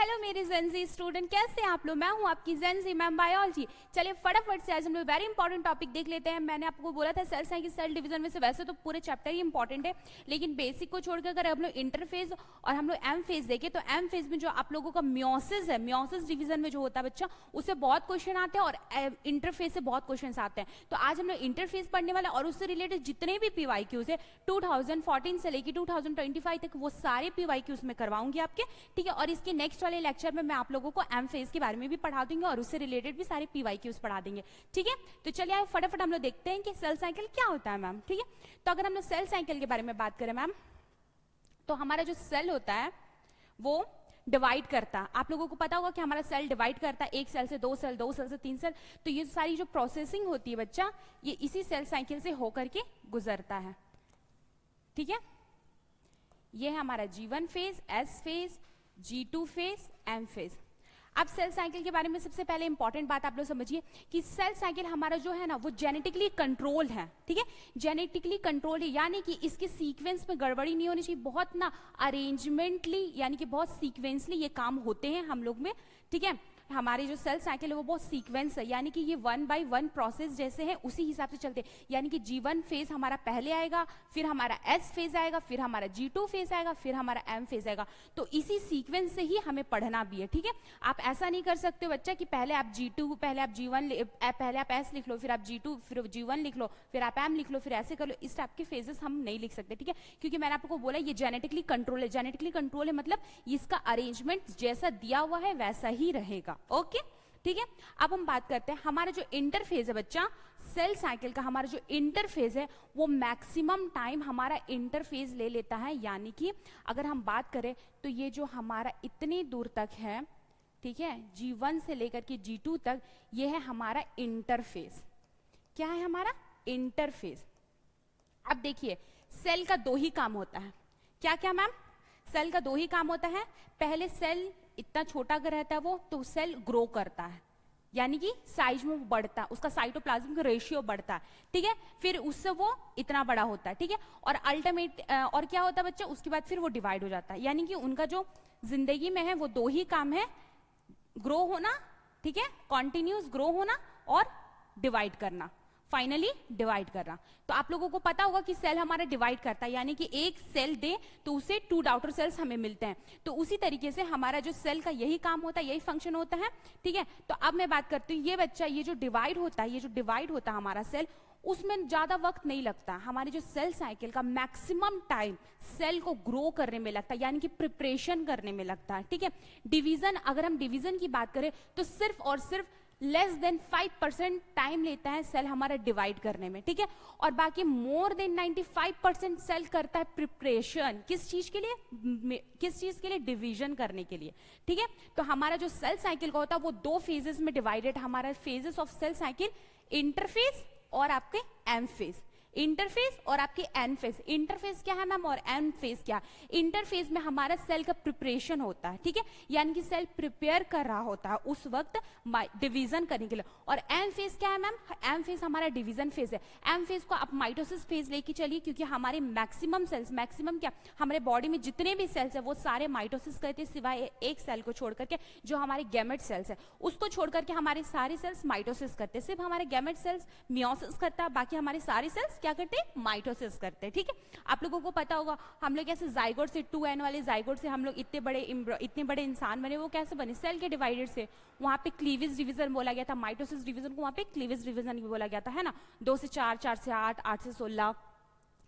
Hello मेरे Gen Z student, कैसे हैं आप लोग। मैं हूं आपकी जेनजी मैम बायोलॉजी। चलिए फटाफट से आज हम लोग वेरी इंपॉर्टेंट टॉपिक देख लेते हैं। मैंने आपको बोला था सेल साइकिल सेल डिवीजन में से वैसे तो पूरे चैप्टर ही इंपॉर्टेंट है, लेकिन बेसिक को छोड़कर अगर हम लोग इंटरफेज और हम लोग एम फेज देखें तो एम फेज में जो आप लोगों का म्योसिस है, म्योसिस डिवीजन में जो होता है बच्चा, उससे बहुत क्वेश्चन आते हैं और इंटरफेज से बहुत क्वेश्चन आते हैं। तो आज हम लोग इंटरफेज पढ़ने वाले और उससे रिलेटेड जितने भी पीवाईक्यूज है 2014 से लेकर 2025 तक वो सारे पीवाईक्यूज में करवाऊंगी आपके, ठीक है। और इसके नेक्स्ट वाले लेक्चर में मैं आप लोगों को एम फेज के बारे में भी पढ़ा दूंगी और उससे रिलेटेड भी सारे पीवाईक्यूज पढ़ा देंगे, ठीक है। तो चलिए फटाफट हम लोग देखते हैं कि सेल साइकिल क्या होता है मैम, ठीक है। तो अगर हम लोग सेल साइकिल के बारे में बात करें मैम, तो हमारा जो सेल होता है वो डिवाइड करता है। आप लोगों को पता होगा कि हमारा सेल डिवाइड करता है, एक सेल से दो सेल, दो सेल से तीन सेल। तो ये सारी जो प्रोसेसिंग होती है बच्चा, ये इसी सेल साइकिल से होकर के गुजरता है, ठीक है। ये है हमारा G1 phase, S phase, G2 phase, M phase. अब सेल साइकिल के बारे में सबसे पहले इंपॉर्टेंट बात आप लोग समझिए कि सेल साइकिल हमारा जो है ना वो जेनेटिकली कंट्रोल है, ठीक है। जेनेटिकली कंट्रोल है यानी कि इसके सीक्वेंस में गड़बड़ी नहीं होनी चाहिए, बहुत ना अरेंजमेंटली यानी कि बहुत सीक्वेंसली ये काम होते हैं हम लोग में, ठीक है। हमारे जो सेल साइकिल है वो बहुत सीक्वेंस है, यानी कि ये 1 बाय 1 प्रोसेस जैसे है उसी हिसाब से चलते हैं। यानी कि G1 फेज हमारा पहले आएगा, फिर हमारा S फेज आएगा, फिर हमारा G2 फेज आएगा, फिर हमारा M फेज आएगा। तो इसी सीक्वेंस से ही हमें पढ़ना भी है, ठीक है। आप ऐसा नहीं कर सकते हो बच्चा कि पहले आप G2, पहले आप G1, पहले आप S लिख लो, फिर आप G2, फिर G1 लिख लो, फिर आप M लिख लो, फिर ऐसे कर लो। इस टाइप के फेजेस हम नहीं लिख सकते, ठीक है, क्योंकि मैंने आपको बोला ये जेनेटिकली कंट्रोल है। जेनेटिकली कंट्रोल है मतलब इसका अरेंजमेंट जैसा दिया हुआ है वैसा ही रहेगा, ओके, ठीक है। अब हम बात करते हैं हमारा जो इंटरफेज है बच्चा सेल साइकिल का, हमारा जो इंटरफेज है वो मैक्सिमम टाइम हमारा इंटरफेज ले लेता है। यानी कि अगर हम बात करें तो ये जो हमारा इतनी दूर तक है, ठीक है, G1 से लेकर के G2 तक, ये है हमारा इंटरफेज। क्या है हमारा इंटरफेज। अब देखिए सेल का दो ही काम होता है। क्या क्या मैम, सेल का दो ही काम होता है। पहले सेल इतना छोटा अगर रहता है वो तो सेल ग्रो करता है, यानी कि साइज में वो बढ़ता है, उसका साइटोप्लाज्म का रेशियो बढ़ता है, ठीक है। फिर उससे वो इतना बड़ा होता है, ठीक है। और अल्टीमेट और क्या होता है बच्चा, उसके बाद फिर वो डिवाइड हो जाता है। यानी कि उनका जो जिंदगी में है वो दो ही काम है, ग्रो होना, ठीक है, कॉन्टिन्यूस ग्रो होना और डिवाइड करना, फाइनली डिवाइड करना। तो आप लोगों को पता होगा कि सेल हमारा डिवाइड करता है, यानी कि एक सेल दे तो उसे 2 डॉटर सेल्स हमें मिलते हैं। तो उसी तरीके से हमारा जो सेल का यही काम होता है, यही फंक्शन होता है, ठीक है। तो अब मैं बात करती हूँ ये बच्चा, ये जो डिवाइड होता है, ये जो डिवाइड होता है हमारा सेल, उसमें ज्यादा वक्त नहीं लगता। हमारे जो सेल साइकिल का मैक्सिमम टाइम सेल को ग्रो करने में लगता है, यानी कि प्रिपरेशन करने में लगता है, ठीक है। डिवीजन, अगर हम डिवीजन की बात करें तो सिर्फ और सिर्फ लेस देन 5% टाइम लेता है सेल हमारा डिवाइड करने में, ठीक है। और बाकी मोर देन 95% सेल करता है प्रिपरेशन, किस चीज के लिए, किस चीज के लिए, डिवीजन करने के लिए, ठीक है। तो हमारा जो सेल साइकिल का होता है वो 2 फेजेस में डिवाइडेड, हमारा phases of cell cycle interphase और आपके एम फेज। इंटरफेज और आपके एन फेज। इंटरफेज क्या है मैम और एन फेज क्या। इंटरफेज में हमारा सेल का प्रिपरेशन होता है, ठीक है, यानी कि सेल प्रिपेयर कर रहा होता है उस वक्त डिवीजन करने के लिए। और एम फेज क्या है मैम, एम फेज हमारा डिवीजन फेज है। एम फेज को आप माइटोसिस फेज लेके चलिए, क्योंकि हमारे मैक्सिमम सेल्स, मैक्सिमम क्या, हमारे बॉडी में जितने भी सेल्स है वो सारे माइटोसिस करते हैं, सिवाय एक सेल को छोड़ करके जो हमारे गैमेट सेल्स है, उसको छोड़ करके हमारे सारे सेल्स माइटोसिस करते हैं। सिर्फ हमारे गैमेट सेल्स मियोसिस करता है, बाकी हमारे सारे सेल्स क्या करते हैं, माइटोसिस करते हैं, ठीक है। आप लोगों को पता होगा हम लोग कैसे जाइगोट से 2n वाले जाइगोट से हम लोग इतने बड़े इंसान बने, वो कैसे बने, सेल के डिवाइडेड से। वहां पे क्लीवेज डिवीजन बोला गया था, माइटोसिस डिवीजन को वहां पे क्लीवेज डिवीजन भी बोला गया था, है ना। 2 से 4, 4 से 8, 8 से 16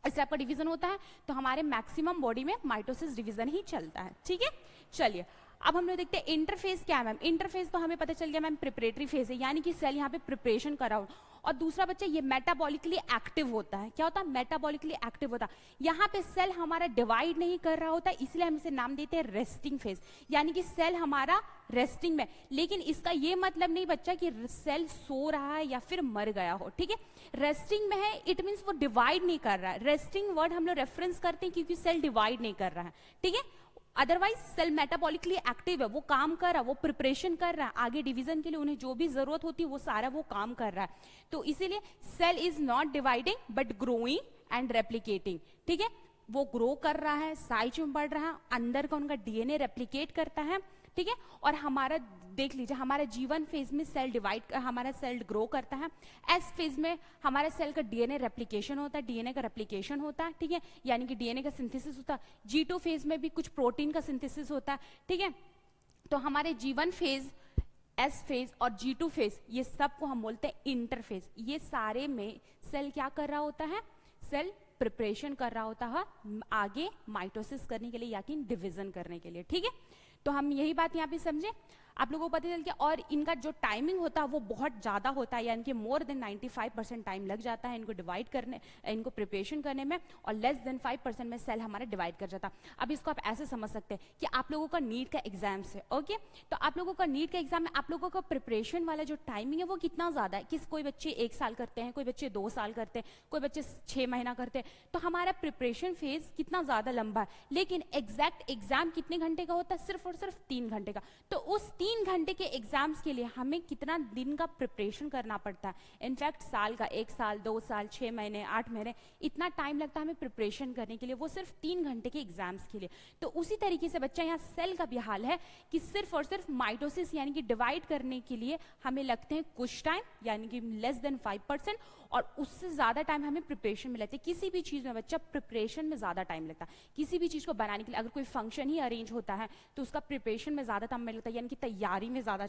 इस टाइप का डिवीजन होता है। तो हमारे मैक्सिमम बॉडी में माइटोसिस डिवीजन ही चलता है, ठीक है। चलिए अब हम लोग देखते हैं इंटरफेज क्या है मैम। इंटरफेज तो हमें पता चल गया मैम प्रिपरेटरी फेज है, यानी कि सेल यहाँ पे प्रिपरेशन कर रहा हो। और दूसरा बच्चा ये मेटाबॉलिकली एक्टिव होता है। क्या होता है, मेटाबॉलिकली एक्टिव होता है। यहाँ पे सेल हमारा डिवाइड नहीं कर रहा होता, इसलिए हम इसे नाम देते हैं रेस्टिंग फेज, यानी कि सेल हमारा रेस्टिंग में। लेकिन इसका ये मतलब नहीं बच्चा कि सेल सो रहा है या फिर मर गया हो, ठीक है। रेस्टिंग में है इट मीन्स वो डिवाइड नहीं कर रहा है। रेस्टिंग वर्ड हम लोग रेफरेंस करते हैं क्योंकि सेल डिवाइड नहीं कर रहा है, ठीक है। अदरवाइज सेल मेटाबॉलिकली एक्टिव है, वो काम कर रहा है, वो प्रिपरेशन कर रहा है, आगे डिवीजन के लिए उन्हें जो भी जरूरत होती है वो सारा वो काम कर रहा है। तो इसीलिए cell is not dividing but growing and replicating, ठीक है। वो ग्रो कर रहा है, साइज में बढ़ रहा है, अंदर का उनका डीएनए रेप्लिकेट करता है, ठीक है। और हमारा देख लीजिए, हमारा जीवन फेज में सेल डिवाइड, हमारा सेल ग्रो करता है। एस फेज में हमारा सेल का डीएनए रेप्लिकेशन होता है, डीएनए का रेप्लिकेशन होता है, ठीक है, यानी कि डीएनए का सिंथेसिस होता है। G2 फेज में भी कुछ प्रोटीन का सिंथेसिस होता है, ठीक है। तो हमारे जीवन फेज, एस फेज और G2 फेज, ये सब को हम बोलते हैं इंटरफेज। ये सारे में सेल क्या कर रहा होता है? सेल प्रिपरेशन कर रहा होता है आगे माइटोसिस करने के लिए या कि डिवीजन करने के लिए, ठीक है। तो हम यही बात यहाँ पे समझे, आप लोगों को पता चल गया। और इनका जो टाइमिंग होता है वो बहुत ज़्यादा होता है, यानी कि मोर देन 95% टाइम लग जाता है इनको डिवाइड करने, इनको प्रिपरेशन करने में, और लेस देन 5% में सेल हमारा डिवाइड कर जाता है। अब इसको आप ऐसे समझ सकते हैं कि आप लोगों का नीट का एग्जाम्स है, ओके। तो आप लोगों का नीट का एग्जाम में आप लोगों का प्रिपरेशन वाला जो टाइमिंग है वो कितना ज़्यादा है। कोई बच्चे 1 साल करते हैं, कोई बच्चे 2 साल करते हैं, कोई बच्चे 6 महीना करते हैं। तो हमारा प्रिपरेशन फेज कितना ज़्यादा लंबा है, लेकिन एग्जैक्ट एग्जाम कितने घंटे का होता है? सिर्फ और सिर्फ 3 घंटे का। तो उस 3 घंटे के एग्जाम्स के लिए हमें कितना दिन का प्रिपरेशन करना पड़ता है? इनफैक्ट साल का, 1 साल, 2 साल, 6 महीने, 8 महीने, इतना टाइम लगता है हमें प्रिपरेशन करने के लिए, वो सिर्फ 3 घंटे के एग्जाम्स के लिए। तो उसी तरीके से बच्चा यहाँ सेल का भी हाल है कि सिर्फ और सिर्फ माइटोसिस यानी कि डिवाइड करने के लिए हमें लगते हैं कुछ टाइम, यानी कि लेस देन 5%, और उससे ज़्यादा टाइम हमें प्रिपरेशन में लगता है। किसी भी चीज़ में बच्चा प्रिपरेशन में ज़्यादा टाइम लगता है। किसी भी चीज़ को बनाने के लिए अगर कोई फंक्शन ही अरेंज होता है तो उसका प्रिपरेशन में ज़्यादा टाइम लगता है, यानी कि तैयारी में ज़्यादा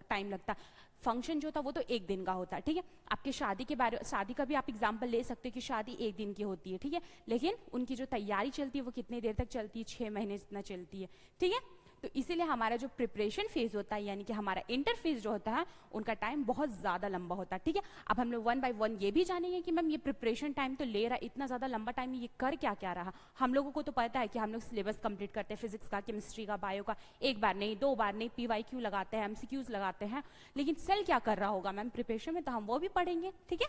टाइम लगता है। फंक्शन जो होता है वो तो 1 दिन का होता है, ठीक है। आपके शादी का भी आप एग्जाम्पल ले सकते हो कि शादी 1 दिन की होती है, ठीक है, लेकिन उनकी जो तैयारी चलती है वो कितनी देर तक चलती है? 6 महीने जितना चलती है, ठीक है। तो इसीलिए हमारा जो प्रिपरेशन फेज होता है, यानी कि हमारा इंटरफेज जो होता है, उनका टाइम बहुत ज़्यादा लंबा होता है, ठीक है। अब हम लोग 1 बाय 1 ये भी जानेंगे कि मैम ये प्रिपरेशन टाइम तो ले रहा है, इतना ज़्यादा लंबा टाइम, ये कर क्या क्या रहा। हम लोगों को तो पता है कि हम लोग सिलेबस कंप्लीट करते हैं, फिजिक्स का, केमिस्ट्री का, बायो का, 1 बार नहीं, 2 बार नहीं, PYQ लगाते हैं, MCQs लगाते हैं, लेकिन सेल क्या कर रहा होगा मैम प्रिपरेशन में, तो हम वो भी पढ़ेंगे, ठीक है।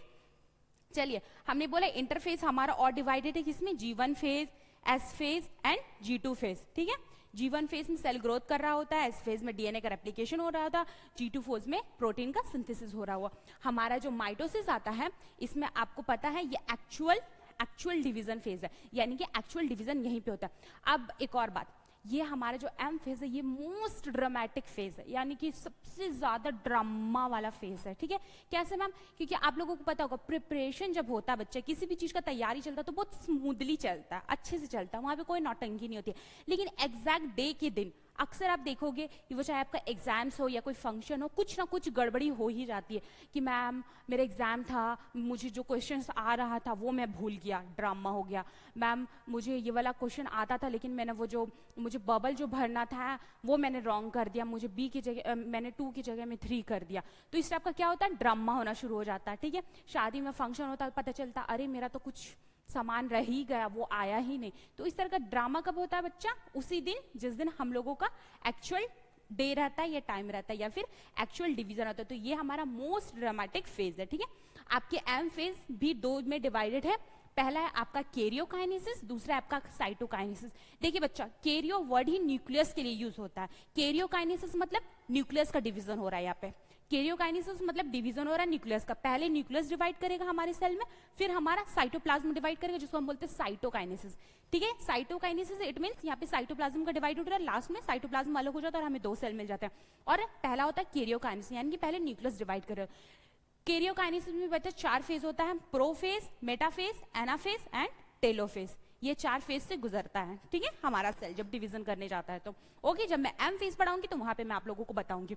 चलिए, हमने बोला इंटरफेज हमारा और डिवाइडेड है किसमें? G1 phase, S phase and G2 phase, ठीक है। G1 फेज में सेल ग्रोथ कर रहा होता है, S फेज में डीएनए का रेप्लिकेशन हो रहा था, G2 फेज में प्रोटीन का सिंथेसिस हो रहा हुआ। हमारा जो माइटोसिस आता है, इसमें आपको पता है ये एक्चुअल डिवीजन फेज है, यानी कि एक्चुअल डिवीजन यहीं पे होता है। अब एक और बात, ये हमारा जो M फेज है ये मोस्ट ड्रामेटिक फेज है, यानी कि सबसे ज्यादा ड्रामा वाला फेज है, ठीक है। कैसे मैम? क्योंकि आप लोगों को पता होगा प्रिपरेशन जब होता है, बच्चा किसी भी चीज का तैयारी चलता है तो बहुत स्मूथली चलता है, अच्छे से चलता है, वहां पे कोई नौटंकी नहीं होती है। लेकिन एग्जैक्ट डे के दिन अक्सर आप देखोगे कि वो चाहे आपका एग्जाम्स हो या कोई फंक्शन हो, कुछ ना कुछ गड़बड़ी हो ही जाती है कि मैम मेरा एग्जाम था, मुझे जो क्वेश्चंस आ रहा था वो मैं भूल गया, ड्रामा हो गया। मैम मुझे ये वाला क्वेश्चन आता था लेकिन मैंने वो जो मुझे बबल जो भरना था वो मैंने रॉन्ग कर दिया, मुझे बी की जगह मैंने 2 की जगह में 3 कर दिया। तो इस टाइप का क्या होता है? ड्रामा होना शुरू हो जाता है, ठीक है। शादी में फंक्शन होता है, पता चलता अरे मेरा तो कुछ सामान रह ही गया, वो आया ही नहीं। तो इस तरह का ड्रामा कब होता है बच्चा? उसी दिन जिस दिन हम लोगों का एक्चुअल डे रहता है या टाइम रहता है या फिर एक्चुअल डिवीजन होता है। तो ये हमारा मोस्ट ड्रामेटिक फेज है, ठीक है। आपके एम फेज भी 2 में डिवाइडेड है। पहला है आपका कैरियोकाइनेसिस, दूसरा है आपका साइटोकाइनेसिस। देखिए बच्चा, कैरियो वर्ड ही न्यूक्लियस के लिए यूज होता है। कैरियोकाइनेसिस मतलब न्यूक्लियस का डिवीजन हो रहा है यहाँ पे। कैरियोकाइनेसिस मतलब डिवीजन हो रहा है न्यूक्लियस का। पहले न्यूक्लियस डिवाइड करेगा हमारे सेल में, फिर हमारा साइटोप्लाज्म डिवाइड करेगा, जिसको हम बोलते हैं साइटोकाइनेसिस, ठीक है। साइटोकाइनेसिस इट मींस यहाँ पे साइटोप्लाज्म का डिवाइड हो रहा है, लास्ट में साइटोप्लाज्म अलग हो जाता है और हमें 2 सेल मिल जाते हैं। और पहला होता है कैरियोकाइनेसिस, यानी कि पहले न्यूक्लियस डिवाइड कर रहे हो। कैरियोकाइनेसिस में बच्चा 4 फेज होता है, prophase, metaphase, anaphase and telophase. ये 4 फेज से गुजरता है, ठीक है, हमारा सेल जब डिवीजन करने जाता है तो। ओके, जब मैं एम फेज पढ़ाऊंगी तो वहां पे मैं आप लोगों को बताऊंगी।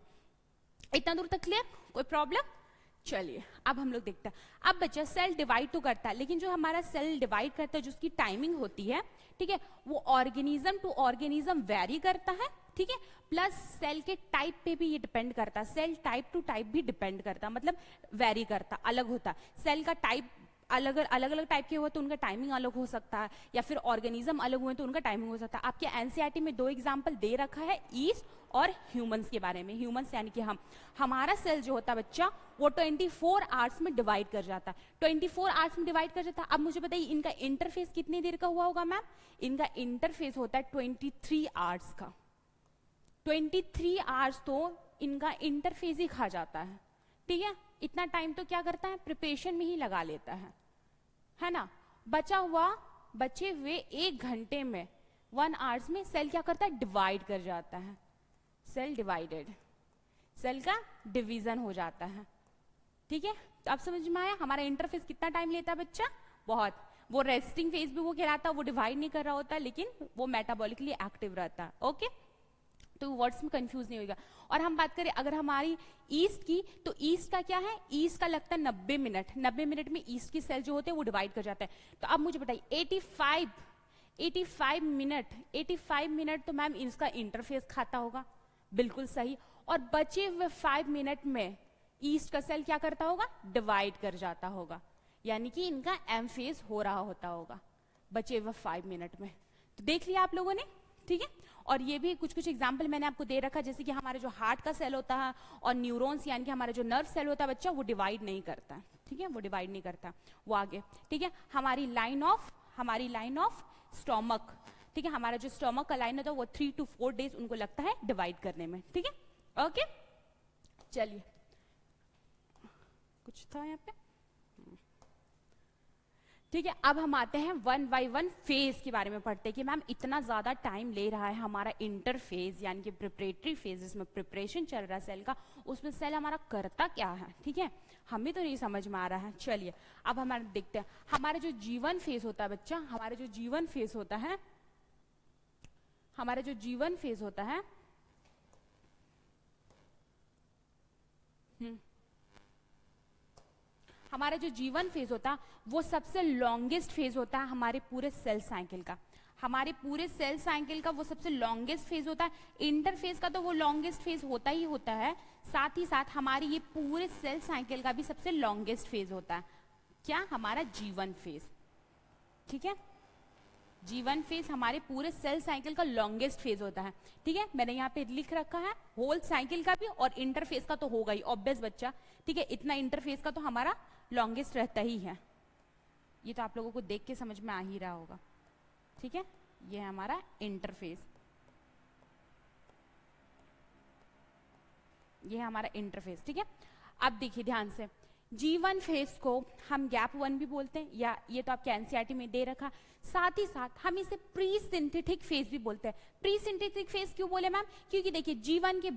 इतना दूर तक क्लियर? कोई प्रॉब्लम? चलिए अब हम लोग देखते हैं। अब बच्चा सेल डिवाइड तो करता है, लेकिन जो हमारा सेल डिवाइड करता है जो उसकी टाइमिंग होती है, ठीक है, वो ऑर्गेनिज्म टू ऑर्गेनिज्म वेरी करता है, ठीक है। प्लस सेल के टाइप पे भी ये डिपेंड करता है, सेल टाइप टू टाइप भी डिपेंड करता है, मतलब वेरी करता, अलग होता है। सेल का टाइप अलग अलग टाइप के हुए तो उनका टाइमिंग अलग हो सकता है, या फिर ऑर्गेनिज्म अलग हुए तो उनका टाइमिंग हो सकता है। आपके एनसीईआरटी में 2 एग्जांपल दे रखा है, ईस्ट और ह्यूमंस के बारे में। ह्यूमंस यानी कि हमारा सेल जो होता है बच्चा वो 24 आवर्स में डिवाइड कर जाता है, 24 आवर्स में डिवाइड कर जाता है। अब मुझे बताइए इनका इंटरफेस कितनी देर का हुआ होगा मैम? इनका इंटरफेस होता है 23 आवर्स का। 23 आवर्स तो इनका इंटरफेस ही खा जाता है, ठीक है। इतना टाइम तो क्या करता है? प्रिपरेशन में ही लगा लेता है ना। बचा हुआ बचे हुए 1 घंटे में 1 आवर्स में सेल क्या करता है, डिवाइड कर जाता है, सेल डिवाइडेड, सेल का डिवीजन हो जाता है। ठीक है, तो आप समझ में आया हमारा इंटरफेस कितना टाइम लेता है बच्चा, बहुत। वो रेस्टिंग फेज भी वो कहलाता है, वो डिवाइड नहीं कर रहा होता, लेकिन वो मेटाबॉलिकली एक्टिव रहता है। ओके, तो वर्ड्स में कंफ्यूज नहीं होगा। और हम बात करें अगर हमारी ईस्ट की, तो ईस्ट का क्या है, ईस्ट का लगता है 90 मिनट, 90 मिनट में ईस्ट की सेल जो होते हैं वो डिवाइड कर जाता है। तो अब मुझे बताइए 85 मिनट, 85 मिनट तो मैम इसका इंटरफेस खाता होगा, बिल्कुल सही। और बचे हुए 5 मिनट में ईस्ट का सेल क्या करता होगा, डिवाइड कर जाता होगा, यानी कि इनका एम फेज हो रहा होता होगा बचे हुए 5 मिनट में। तो देख लिया आप लोगों ने, ठीक है। और ये भी कुछ कुछ एग्जाम्पल मैंने आपको दे रखा, जैसे कि हमारे जो हार्ट का सेल होता है और न्यूरॉन्स यानी कि हमारा जो नर्व सेल होता है बच्चा, वो डिवाइड नहीं करता, ठीक है, वो डिवाइड नहीं करता, वो आगे। ठीक है, हमारी लाइन ऑफ स्टोमक, ठीक है, हमारा जो स्टोमक का लाइन होता है वो 3 to 4 डेज उनको लगता है डिवाइड करने में। ठीक है, ओके, चलिए कुछ था यहाँ पे, ठीक है। अब हम आते हैं 1 by 1 फेज के बारे में पढ़ते हैं कि मैम इतना ज्यादा टाइम ले रहा है हमारा इंटरफेज यानी कि प्रिपरेटरी फेज, जिसमें प्रिपरेशन चल रहा है सेल का, उसमें सेल हमारा करता क्या है, ठीक है, हमें तो नहीं समझ में आ रहा है। चलिए अब हमारे देखते हैं हमारा जो जीवन फेज होता है बच्चा, हमारा जो जीवन फेज होता है, हमारा जो जीवन फेज होता है, हमारा जो जीवन फेज होता है वो सबसे लॉन्गेस्ट फेज होता है हमारे पूरे सेल साइकिल का, हमारे पूरे सेल साइकिल का वो सबसे लॉन्गेस्ट फेज होता है। इंटरफेज का तो वो लॉन्गेस्ट फेज होता ही होता है, साथ ही साथ हमारी ये पूरे सेल साइकिल का भी सबसे लॉन्गेस्ट फेज होता है, क्या, हमारा जीवन फेज। ठीक है, जीवन फेज हमारे पूरे सेल साइकिल का लॉन्गेस्ट फेज होता है। ठीक है, मैंने यहाँ पे लिख रखा है होल साइकिल का भी और इंटरफेज का तो होगा ही ऑब्वियस बच्चा, ठीक है, इतना इंटरफेज का तो हमारा लॉन्गेस्ट रहता ही है, ये तो आप लोगों को देख के समझ में आ ही रहा होगा। ठीक है, ये है हमारा इंटरफेस, ये है हमारा इंटरफेस। ठीक है, अब देखिए ध्यान से, जीवन फेज को हम गैप 1 भी बोलते हैं, या ये तो आपके एनसीईआरटी में दे रखा, साथ ही साथ हम इसे प्री सिंथेटिक फेज भी बोलते हैं। प्री सिंथेटिक फेज क्यों बोले मैम, क्योंकि देखिए जीवन के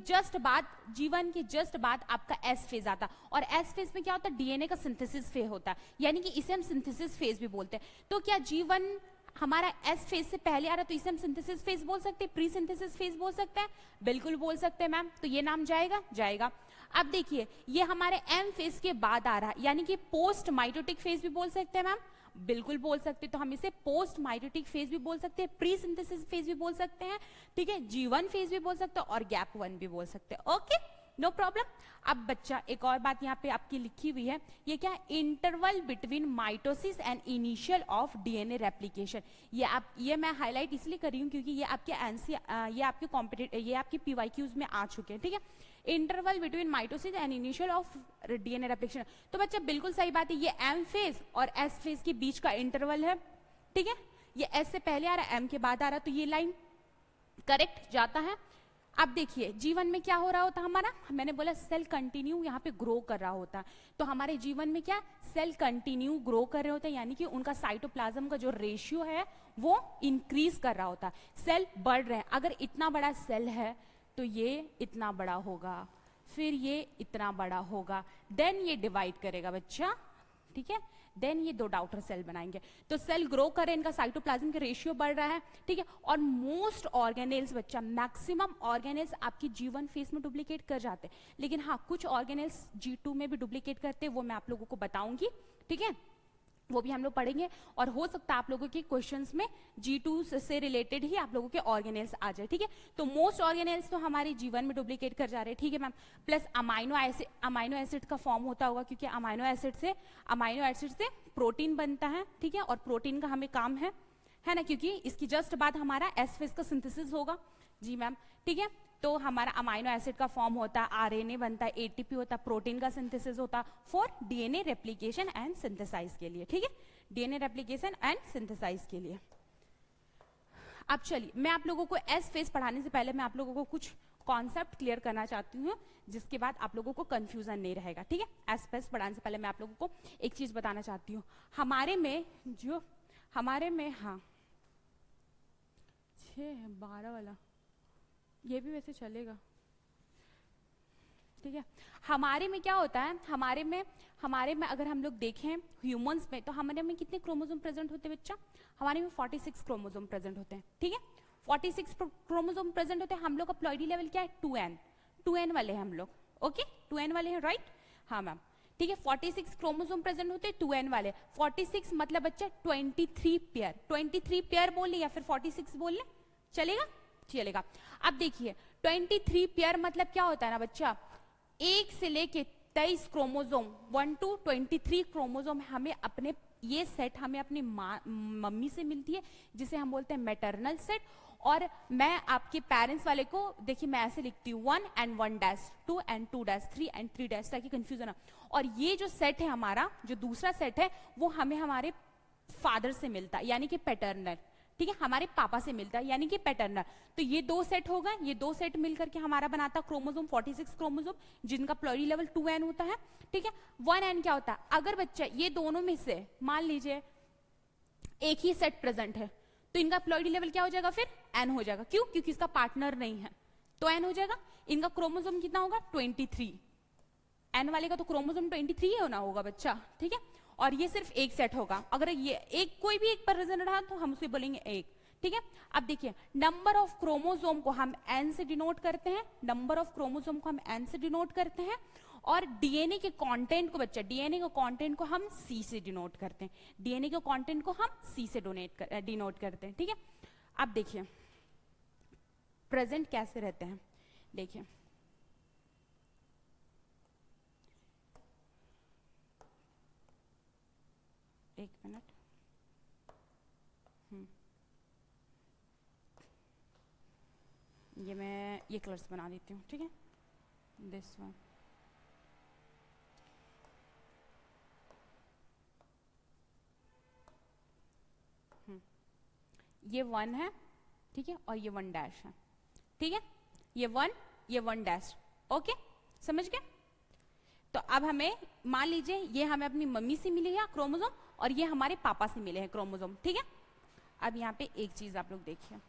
जस्ट बाद आपका एस फेज आता, और एस फेज में क्या होता है, डीएनए का सिंथेसिस फेज होता है, यानी कि इसे हम सिंथेसिस फेज भी बोलते हैं। तो क्या जीवन हमारा एस फेज से पहले आ रहा है तो इसे हम सिंथेसिस फेज बोल सकते हैं, प्री सिंथेसिस फेज बोल सकते हैं, बिल्कुल बोल सकते हैं मैम, तो ये नाम जाएगा। अब देखिए ये हमारे एम फेज के बाद आ रहा है, यानी कि पोस्ट माइटोटिक फेज भी बोल सकते हैं मैम, बिल्कुल बोल सकते हैं, तो हम इसे पोस्ट माइटोटिक फेज भी बोल सकते हैं, प्री सिंथेसिस फेज भी बोल सकते हैं, ठीक है, जीवन फेज भी बोल सकते हैं और गैप 1 भी बोल सकते हैं। Okay, no problem. अब बच्चा एक और बात यहाँ पे आपकी लिखी हुई है, ये क्या है, interval between mitosis and initial of DNA replication. ये मैं हाईलाइट इसलिए कर रही हूँ क्योंकि ये आपके पीवाईक्यूज में आ चुके हैं। ठीक है, interval between mitosis and initial of DNA replication, तो बच्चा बिल्कुल सही बात है, ये एम फेज और एस फेज के बीच का इंटरवल है। ठीक है, ये एस से पहले आ रहा है, एम के बाद आ रहा है, तो ये लाइन करेक्ट जाता है। अब देखिए जीवन में क्या हो रहा होता है हमारा, मैंने बोला सेल कंटिन्यू यहाँ पे ग्रो कर रहा होता है, तो हमारे जीवन में क्या, सेल कंटिन्यू ग्रो कर रहे होते हैं, यानी कि उनका साइटोप्लाज्म का जो रेशियो है वो इंक्रीज कर रहा होता है, सेल बढ़ रहे हैं। अगर इतना बड़ा सेल है तो ये इतना बड़ा होगा, फिर ये इतना बड़ा होगा, देन ये डिवाइड करेगा बच्चा, ठीक है, देन ये 2 डॉटर सेल बनाएंगे, तो सेल ग्रो करे, इनका साइटोप्लाज्म का रेशियो बढ़ रहा है। ठीक है, और मोस्ट ऑर्गेनेल्स बच्चा, मैक्सिमम ऑर्गेनेल्स आपकी जीवन फेज में डुप्लीकेट कर जाते हैं, लेकिन हाँ कुछ ऑर्गेनेल्स G2 में भी डुप्लीकेट करते हैं, वो मैं आप लोगों को बताऊंगी। ठीक है, वो भी हम लोग पढ़ेंगे, और हो सकता है आप लोगों के क्वेश्चंस में G2 से रिलेटेड ही आप लोगों के ऑर्गेनेल्स आ जाए। ठीक है, तो मोस्ट ऑर्गेनेल्स तो हमारे जीवन में डुप्लीकेट कर जा रहे हैं। ठीक है मैम, प्लस अमाइनो एसिड का फॉर्म होता होगा, क्योंकि अमाइनो एसिड से प्रोटीन बनता है। ठीक है, और प्रोटीन का हमें काम है ना, क्योंकि इसकी जस्ट बाद हमारा एस फेज का सिंथेसिस होगा। जी मैम, ठीक है, तो हमारा अमाइनो एसिड का फॉर्म होता है, आरएनए बनता है, एटीपी होता है, प्रोटीन का सिंथेसिस होता है for DNA replication and synthesize के लिए। ठीक है, डीएनए रेप्लिकेशन एंड सिंथेसाइज के लिए। अब चलिए मैं आप लोगों को एस फेज पढ़ाने से पहले मैं आप लोगों को कुछ कॉन्सेप्ट क्लियर करना चाहती हूँ, जिसके बाद आप लोगों को कंफ्यूजन नहीं रहेगा। ठीक है, एस फेज पढ़ाने से पहले मैं आप लोगों को एक चीज बताना चाहती हूँ, हमारे में जो हमारे में हाँ 6 है, 12 वाला ये भी वैसे चलेगा, ठीक है। हमारे में क्या होता है, हमारे में अगर हम लोग देखें ह्यूमंस में, तो हमारे में कितने क्रोमोसोम प्रेजेंट होते हैं बच्चा? हमारे में 46 क्रोमोसोम प्रेजेंट होते हैं, ठीक है। 46 क्रोमोसोम प्रेजेंट होते हैं। हम लोग का प्लॉइडी लेवल क्या है? 2n वाले हैं हम लोग, ओके 2n वाले हैं, राइट? हाँ मैम, ठीक है। 46 क्रोमोसोम प्रेजेंट होते हैं 2n वाले। 46 मतलब बच्चा 23 पेयर, 23 पेयर बोल ले या फिर 46 बोल ले, चलेगा? चलेगा। अब देखिए 23 पेयर मतलब क्या होता है ना बच्चा, 1 से लेके 23 क्रोमोसोम, 1 to 23 क्रोमोसोम हमें अपने, ये सेट हमें अपनी मम्मी से मिलती है, जिसे हम बोलते हैं मैटरनल सेट। और मैं आपके पेरेंट्स वाले को देखिए मैं ऐसे लिखती हूँ 1 and 1 dash, 2 and 2 dash, 3 and 3 dash, ताकि कंफ्यूजन ना। और ये जो सेट है हमारा, जो दूसरा सेट है, वो हमें हमारे फादर से मिलता है, यानी कि पैटर्नल, ठीक है, हमारे पापा से मिलता है, यानी कि पैटर्नल। तो ये दो सेट होगा, ये दो सेट मिलकर के हमारा बनाता क्रोमोसोम 46 क्रोमोसोम, जिनका प्लॉइडी लेवल 2n होता है, ठीक है। 1n क्या होता है? अगर बच्चा ये दोनों में से मान लीजिए एक ही सेट प्रेजेंट है, तो इनका प्लॉइडी लेवल क्या हो जाएगा? फिर n हो जाएगा। क्यों? क्योंकि इसका पार्टनर नहीं है, तो n हो जाएगा। इनका क्रोमोसोम कितना होगा? 23। n वाले का तो क्रोमोसोम 23 ही होना होगा बच्चा, ठीक है। और ये सिर्फ एक सेट होगा। अगर ये एक कोई भी एक प्रेजेंट रहा तो हम उसे बोलेंगे एक, ठीक है। अब देखिए नंबर ऑफ क्रोमोसोम को हम n से डिनोट करते हैं, नंबर ऑफ क्रोमोसोम को हम n से डिनोट करते हैं, और डीएनए के कंटेंट को बच्चा, डीएनए के कंटेंट को हम C से डिनोट करते हैं, डीएनए के कंटेंट को हम C से डिनोट करते हैं, ठीक है। अब देखिए प्रेजेंट कैसे रहते हैं, देखिए एक मिनट, ये मैं ये कलर्स बना देती हूँ, ठीक है। दिस वन, ये 1 है, ठीक है, और ये 1 डैश है, ठीक है। ये 1, ये 1 डैश, ओके, समझ गए? तो अब हमें मान लीजिए ये हमें अपनी मम्मी से मिले हैं क्रोमोसोम, और ये हमारे पापा से मिले हैं क्रोमोसोम, ठीक है। अब यहाँ पे एक चीज आप लोग देखिए,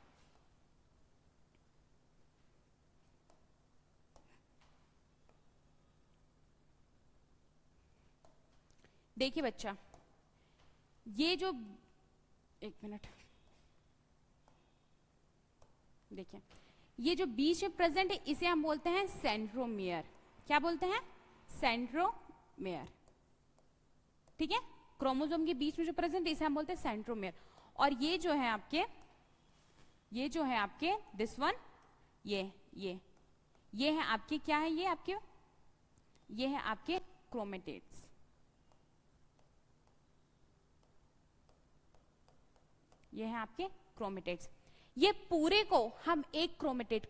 देखिए बच्चा, ये जो, एक मिनट, देखिए ये जो बीच में प्रेजेंट है इसे हम बोलते हैं सेंट्रोमियर। क्या बोलते हैं? सेंट्रोमियर, ठीक है। क्रोमोसोम के बीच में जो प्रेजेंट है इसे हम बोलते हैं सेंट्रोमियर। और ये जो है आपके, ये जो है आपके दिस वन, ये है आपके, क्या है ये है आपके क्रोमेटेड्स, ये है आपके क्रोमेटेड्स। ये पूरे को हम एक क्रोमेटेड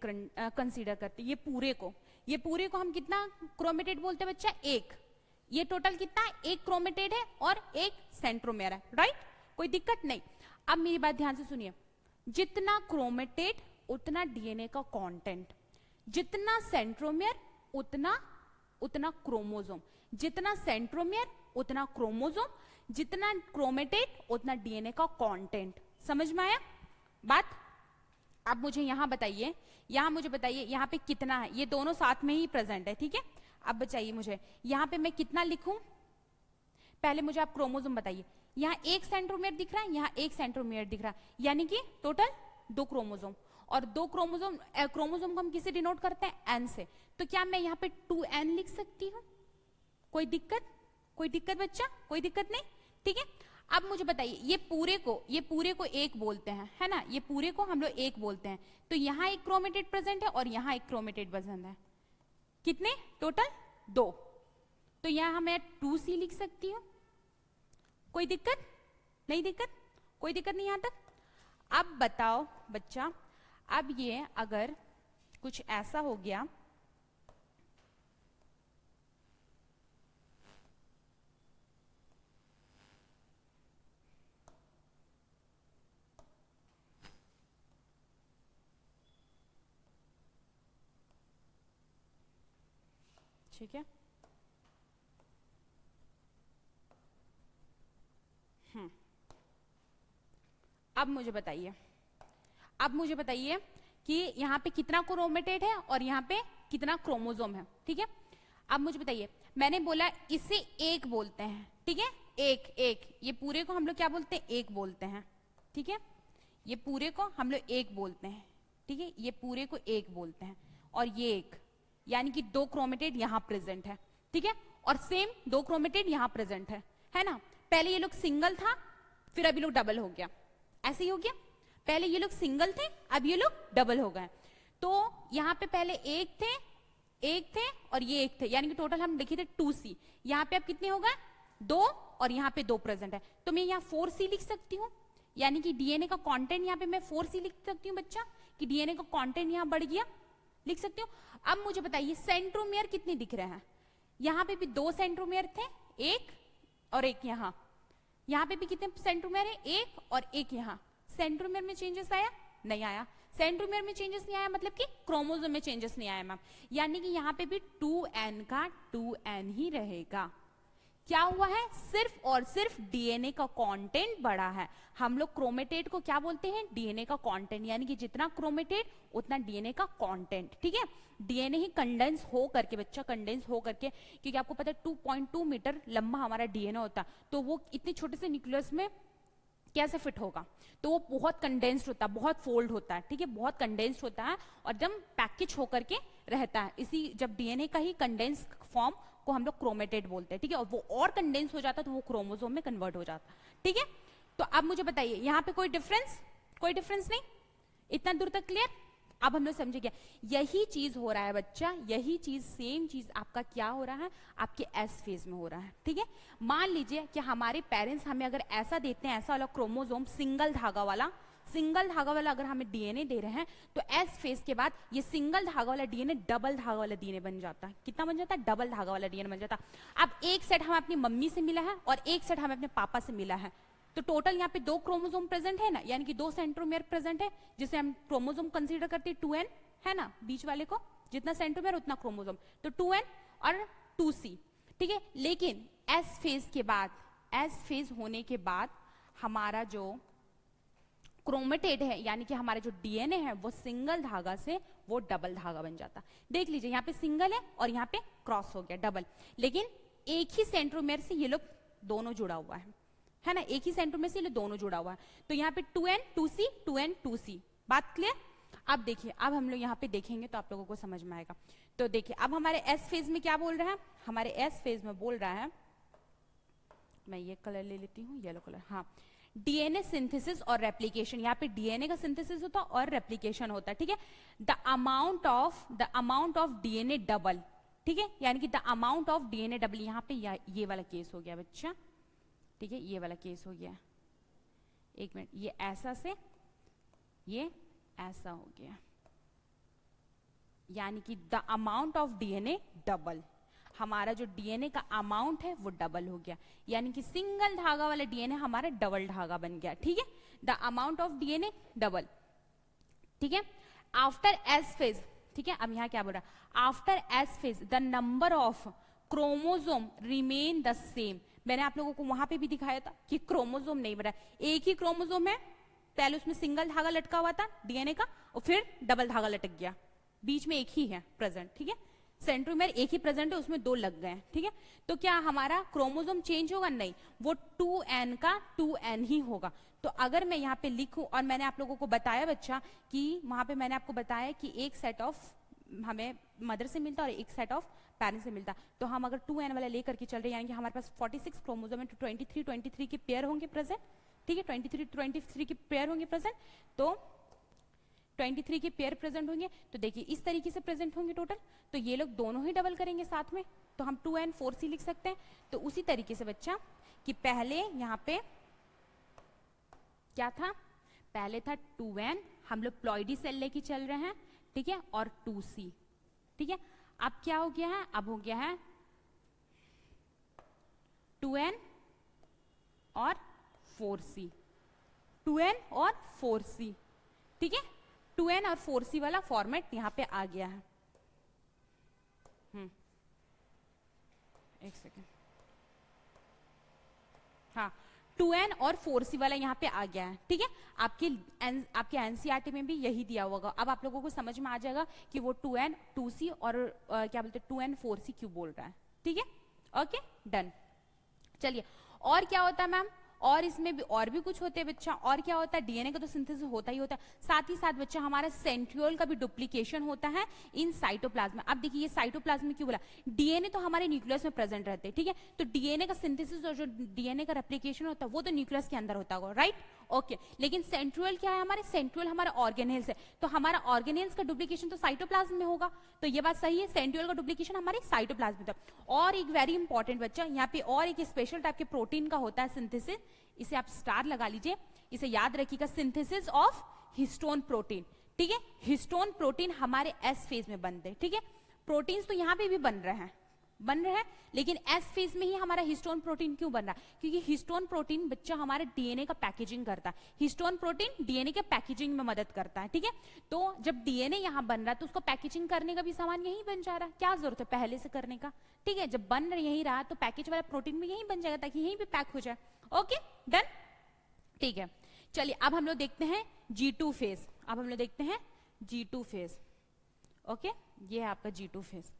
कंसीडर करते हैं, ये पूरे को हम कितना क्रोमेटेड बोलते हैं बच्चा? एक। ये टोटल कितना है? एक क्रोमेटेड है और एक सेंट्रोमेयर है, राइट? कोई दिक्कत नहीं। अब मेरी बात ध्यान से सुनिए, जितना क्रोमेटेड उतना डीएनए का कंटेंट, जितना सेंट्रोमेयर उतना क्रोमोसोम, जितना सेंट्रोमेयर उतना क्रोमोसोम, जितना क्रोमेटेड उतना डीएनए का कंटेंट। समझ में आया बात? अब मुझे यहां बताइए, यहां पे कितना है? ये दोनों साथ में ही प्रेजेंट है, ठीक है। अब बताइए मुझे यहां पे मैं कितना लिखूं? पहले मुझे आप क्रोमोसोम बताइए। यहां एक सेंट्रोमेयर दिख रहा है, यहां एक सेंट्रोमेयर दिख रहा है, यानी कि टोटल 2 क्रोमोसोम। और 2 क्रोमोसोम को हम किसे डिनोट करते हैं? एन से। तो क्या मैं यहाँ पे 2n लिख सकती हूँ? कोई दिक्कत बच्चा? कोई दिक्कत नहीं, ठीक है। अब मुझे बताइए, ये पूरे को एक बोलते हैं, है ना, ये पूरे को हम लोग एक बोलते हैं। तो यहाँ एक क्रोमेटेड प्रेजेंट है और यहाँ एक क्रोमेटेड प्रेजेंट है। कितने टोटल? 2। तो यहाँ मैं 2C लिख सकती हूँ। कोई दिक्कत नहीं? कोई दिक्कत नहीं यहाँ तक। अब बताओ बच्चा, अब ये अगर कुछ ऐसा हो गया, ठीक है, अब मुझे बताइए कि यहाँ पे कितना क्रोमेटेड है और यहाँ पे कितना क्रोमोसोम है, ठीक है। अब मुझे बताइए, मैंने बोला इसे एक बोलते हैं, ठीक है, एक, ये पूरे को हम लोग क्या बोलते हैं, एक बोलते हैं, ठीक है, ये पूरे को हम लोग एक बोलते हैं, ठीक है, ये पूरे को एक बोलते हैं, और ये एक, यानी कि 2 क्रोमेटेड यहाँ प्रेजेंट है, ठीक है, और सेम 2 क्रोमेटेड यहाँ प्रेजेंट है ना। पहले ये लोग सिंगल था, फिर अभी लोग डबल हो गया, ऐसे ही हो गया। पहले ये लोग सिंगल थे, अब ये लोग डबल हो गए। तो यहाँ पे पहले एक थे और ये एक थे, यानी कि टोटल हम लिखे थे 2C। यहाँ पे अब कितने हो गए, 2, और यहाँ पे 2 प्रेजेंट है, तो मैं यहाँ 4C लिख सकती हूँ, यानी कि डीएनए का कंटेंट यहाँ पे मैं 4C लिख सकती हूँ बच्चा, कि डीएनए का कंटेंट यहाँ बढ़ गया, लिख सकती हूँ। अब मुझे बताइए सेंट्रोमियर कितने दिख रहे हैं, यहाँ पे भी 2 सेंट्रोमियर थे, एक और एक यहाँ पे भी कितने सेंट्रोमियर है, एक और एक यहाँ। सेंट्रोमियर में चेंजेस आया, नहीं आया। सेंट्रोमियर में चेंजेस नहीं आया मतलब कि क्रोमोसोम में चेंजेस नहीं आया मैम, यानी कि यहाँ पे भी 2n का 2n ही रहेगा। क्या हुआ है, सिर्फ और सिर्फ डीएनए का कंटेंट बढ़ा है। हम लोग क्रोमेटेड को क्या बोलते हैं, डीएनए का कंटेंट, यानी कि जितना क्रोमेटेड उतना डीएनए का कंटेंट, ठीक है। डीएनए ही कंडेंस हो करके बच्चा, कंडेंस हो करके, क्योंकि आपको पता है 2.2 मीटर लंबा हमारा डीएनए होता है, तो वो इतने छोटे से न्यूक्लियस में कैसे फिट होगा, तो वो बहुत कंडेंस्ड होता है, बहुत फोल्ड होता है, ठीक है, बहुत कंडेंस्ड होता है और एकदम पैकेज होकर के रहता है। इसी जब डीएनए का ही कंडेंस फॉर्म को हम लोग क्रोमेटेड बोलते हैं, ठीक है, और वो और कंडेंस हो जाता है तो वो क्रोमोसोम में कन्वर्ट हो जाता है, ठीक है। तो अब मुझे बताइए यहाँ पे कोई डिफरेंस नहीं, इतना दूर तक क्लियर। अब हम लोग समझे क्या, यही चीज हो रहा है बच्चा, यही चीज सेम चीज आपका क्या हो रहा है, आपके एस फेज में हो रहा है, ठीक है। मान लीजिए कि हमारे पेरेंट्स हमें अगर ऐसा देते हैं, ऐसा वाला क्रोमोसोम सिंगल धागा वाला अगर हमें डीएनए दे रहे हैं, तो एस फेज के बाद ये सिंगल धागा वाला डीएनए डबल धागा वाला डीएनए बन जाता है। कितना बन जाता है, डबल धागा वाला डीएनए बन जाता है। अब एक सेट हमें अपनी मम्मी से मिला है और एक सेट हमें अपने पापा से मिला है, तो टोटल यहाँ पे 2 क्रोमोसोम प्रेजेंट है ना, यानी कि 2 सेंट्रोमियर प्रेजेंट है, जिसे हम क्रोमोसोम कंसीडर करते हैं 2n, है ना, बीच वाले को जितना सेंट्रोमियर उतना क्रोमोसोम, तो 2n और 2C, ठीक है। लेकिन एस फेज होने के बाद हमारा जो क्रोमेटेड है, यानी कि हमारा जो डीएनए है वो सिंगल धागा से वो डबल धागा बन जाता। देख लीजिए यहाँ पे सिंगल है और यहाँ पे क्रॉस हो गया डबल, लेकिन एक ही सेंट्रोमियर से ये लोग दोनों जुड़ा हुआ है ना, एक ही सेंट्रोमियर से ये दोनों जुड़ा हुआ है। तो यहाँ पे 2n 2C 2n 2C, बात क्लियर। अब देखिए, अब हम लोग यहाँ पे देखेंगे तो आप लोगों को समझ में आएगा। तो देखिए अब हमारे एस फेज में क्या बोल रहा है, हमारे एस फेज में बोल रहा है, मैं ये कलर ले लेती हूँ, येलो कलर, हाँ, डीएनए सिंथेसिस और रेप्लिकेशन। यहाँ पे डीएनए का सिंथेसिस होता है और रेप्लिकेशन होता है, ठीक है। The amount of DNA double, ठीक है, यानी कि the amount of DNA double. यहाँ पे ये वाला केस हो गया बच्चा, ठीक है, ये वाला केस हो गया, एक मिनट, ये ऐसा से ये ऐसा हो गया, यानी कि the amount of DNA double, हमारा जो डीएनए का अमाउंट है वो डबल हो गया, यानी कि सिंगल धागा वाला डीएनए हमारा डबल धागा बन गया, ठीक है। The amount of DNA double, ठीक है। आफ्टर एस फेज, ठीक है, अब यहाँ क्या बोल रहा है, after S phase the number of chromosome remain the same. मैंने आप लोगों को वहां पे भी दिखाया था कि क्रोमोसोम नहीं बढ़ा, एक ही क्रोमोसोम है, पहले उसमें सिंगल धागा लटका हुआ था डीएनए का और फिर डबल धागा लटक गया, बीच में एक ही है प्रेजेंट, ठीक है, सेंट्रोमियर एक ही प्रेजेंट है, उसमें 2 लग गए हैं, ठीक है। तो क्या हमारा क्रोमोसोम चेंज होगा, नहीं, वो 2n का 2n ही होगा। तो अगर मैं यहाँ पे लिखूं, और मैंने आप लोगों को बताया बच्चा कि वहां पे मैंने आपको बताया कि एक सेट ऑफ हमें मदर से मिलता और एक सेट ऑफ पेरेंट्स से मिलता, तो हम अगर 2n वाला लेकर के चल रहे हैं, यानी कि हमारे पास 46 क्रोमोसोम है, तो 23 के पेयर होंगे प्रेजेंट, ठीक है, 23 के पेयर होंगे प्रेजेंट, तो 23 के पेयर प्रेजेंट होंगे। तो देखिए इस तरीके से प्रेजेंट होंगे टोटल, तो ये लोग दोनों ही डबल करेंगे साथ में, तो हम 2n 4C लिख सकते हैं। तो उसी तरीके से बच्चा कि पहले यहाँ पे क्या था, पहले था 2n, हम लोग प्लॉइडी सेल लेके चल रहे हैं, ठीक है, और 2C, ठीक है। अब क्या हो गया है, अब हो गया है 2n और 4C, 2n और 4C, ठीक है, 2n और 4C वाला फॉर्मेट यहां पे आ गया है। एक सेकेंड, हाँ, 2n और 4c वाला यहाँ पे आ गया है, ठीक है। आपके एनसीईआरटी में भी यही दिया होगा। अब आप लोगों को समझ में आ जाएगा कि वो 2n 2c और क्या बोलते हैं 2n 4c क्यों बोल रहा है, ठीक है। Okay done. चलिए और क्या होता है मैम, और इसमें भी और भी कुछ होते हैं बच्चा। और क्या होता है, डीएनए का तो सिंथेसिस होता ही होता है, साथ ही साथ बच्चा हमारा सेंट्रियोल का भी डुप्लीकेशन होता है इन साइटोप्लाज्म। अब देखिए ये साइटोप्लाज्म में क्यों बोला, डीएनए तो हमारे न्यूक्लियस में प्रेजेंट रहते हैं, ठीक है। तो डीएनए का सिंथेसिस और जो डीएनए का रेप्लिकेशन होता है वो तो न्यूक्लियस के अंदर होता होगा, राइट, ओके। लेकिन सेंट्रियोल क्या है, हमारे सेंट्रियोल हमारा ऑर्गेनेल्स है, तो हमारा ऑर्गेनेल्स का डुप्लीकेशन तो साइटोप्लाज्म में होगा, तो ये बात सही है, सेंट्रियोल का डुप्लीकेशन हमारे साइटोप्लाज्म में था। और एक वेरी इंपॉर्टेंट बच्चा यहाँ पे और एक स्पेशल टाइप के प्रोटीन का होता है सिंथेसिस, इसे आप स्टार लगा लीजिए, इसे याद रखिएगा, सिंथेसिस ऑफ हिस्टोन प्रोटीन, ठीक है। हिस्टोन प्रोटीन हमारे एस फेज में बनते हैं, ठीक है। प्रोटीन्स तो यहाँ पे भी बन रहे हैं, लेकिन एस फेज में ही हमारा हिस्टोन प्रोटीन क्यों बन रहा है, क्योंकि हिस्टोन प्रोटीन बच्चा हमारे डीएनए का पैकेजिंग करता है। हिस्टोन प्रोटीन डीएनए के पैकेजिंग में मदद करता है, ठीक है। तो जब डीएनए यहाँ बन रहा है तो उसको पैकेजिंग करने का भी सामान यही बन जा रहा है, क्या जरूरत है पहले से करने का, ठीक है। जब बन यही रहा तो पैकेज वाला प्रोटीन भी यही बन जाएगा ताकि यहीं पे पैक हो जाए, ओके डन, ठीक है। चलिए अब हम लोग देखते हैं G2 फेज, अब हम लोग देखते हैं G2 फेज, ओके। ये है आपका G2 फेज,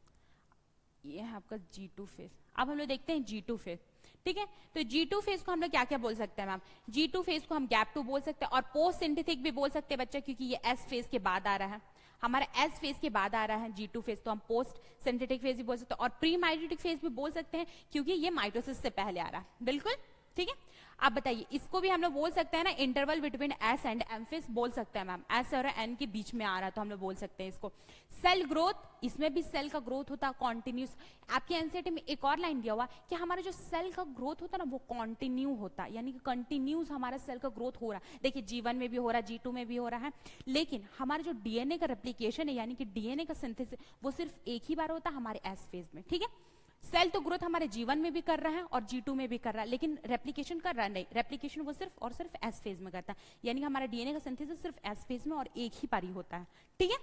ये है आपका G2 फेज। अब हम लोग देखते हैं G2 फेज, ठीक है। तो G2 फेज को हम लोग क्या क्या बोल सकते हैं मैम, G2 फेज को हम गैप 2 बोल सकते हैं और पोस्ट सिंथेटिक भी बोल सकते हैं बच्चा, क्योंकि ये S फेज के बाद आ रहा है, हमारा S फेज के बाद आ रहा है G2 फेज, तो हम पोस्ट सिंथेटिक फेज भी बोल सकते हैं और प्री माइटोटिक फेज भी बोल सकते हैं, क्योंकि ये माइटोसिस से पहले आ रहा है, बिल्कुल, ठीक है। आप बताइए, इसको भी हम लोग बोल सकते हैं ना, interval between S and M phase बोल सकते हैं मैम, एस और एन के बीच में आ रहा है तो हम लोग बोल सकते हैं इसको। सेल ग्रोथ, इसमें भी सेल का ग्रोथ होता है कॉन्टिन्यूस। आपके एनसीईआरटी में एक और लाइन दिया हुआ कि हमारा जो सेल का ग्रोथ होता है ना वो कॉन्टिन्यू होता है, यानी कि कंटिन्यूस हमारा सेल का ग्रोथ हो रहा है। देखिए G1 में भी हो रहा है, G2 में भी हो रहा है, लेकिन हमारा जो डीएनए का रेप्लिकेशन है यानी कि डीएनए का सिंथेसिस वो सिर्फ एक ही बार होता है हमारे एस फेज में, ठीक है। सेल तो ग्रोथ हमारे G1 में भी कर रहा है और G2 में भी कर रहा है, लेकिन रेप्लिकेशन कर रहा है नहीं, रेप्लिकेशन वो सिर्फ और सिर्फ एस फेज में करता है, यानी कि हमारा डीएनए का सिंथेसिस सिर्फ एस फेज में और एक ही बारी होता है, ठीक है,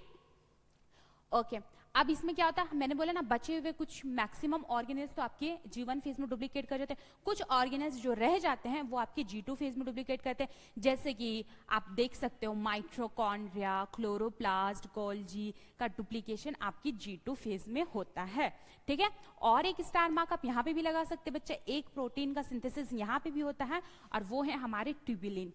ओके। अब इसमें क्या होता है, मैंने बोला ना बचे हुए कुछ मैक्सिमम ऑर्गेनेल्स तो आपके G1 फेज में डुप्लीकेट कर जाते हैं, कुछ ऑर्गेनेल्स जो रह जाते हैं वो आपके G2 फेज में डुप्लीकेट करते हैं, जैसे कि आप देख सकते हो माइटोकॉन्ड्रिया, क्लोरोप्लास्ट, गोल्जी का डुप्लीकेशन आपकी G2 फेज में होता है, ठीक है। और एक स्टार मार्क आप यहाँ पे भी लगा सकते हैं बच्चा, एक प्रोटीन का सिंथेसिस यहाँ पे भी होता है और वो है हमारे ट्यूबुलिन।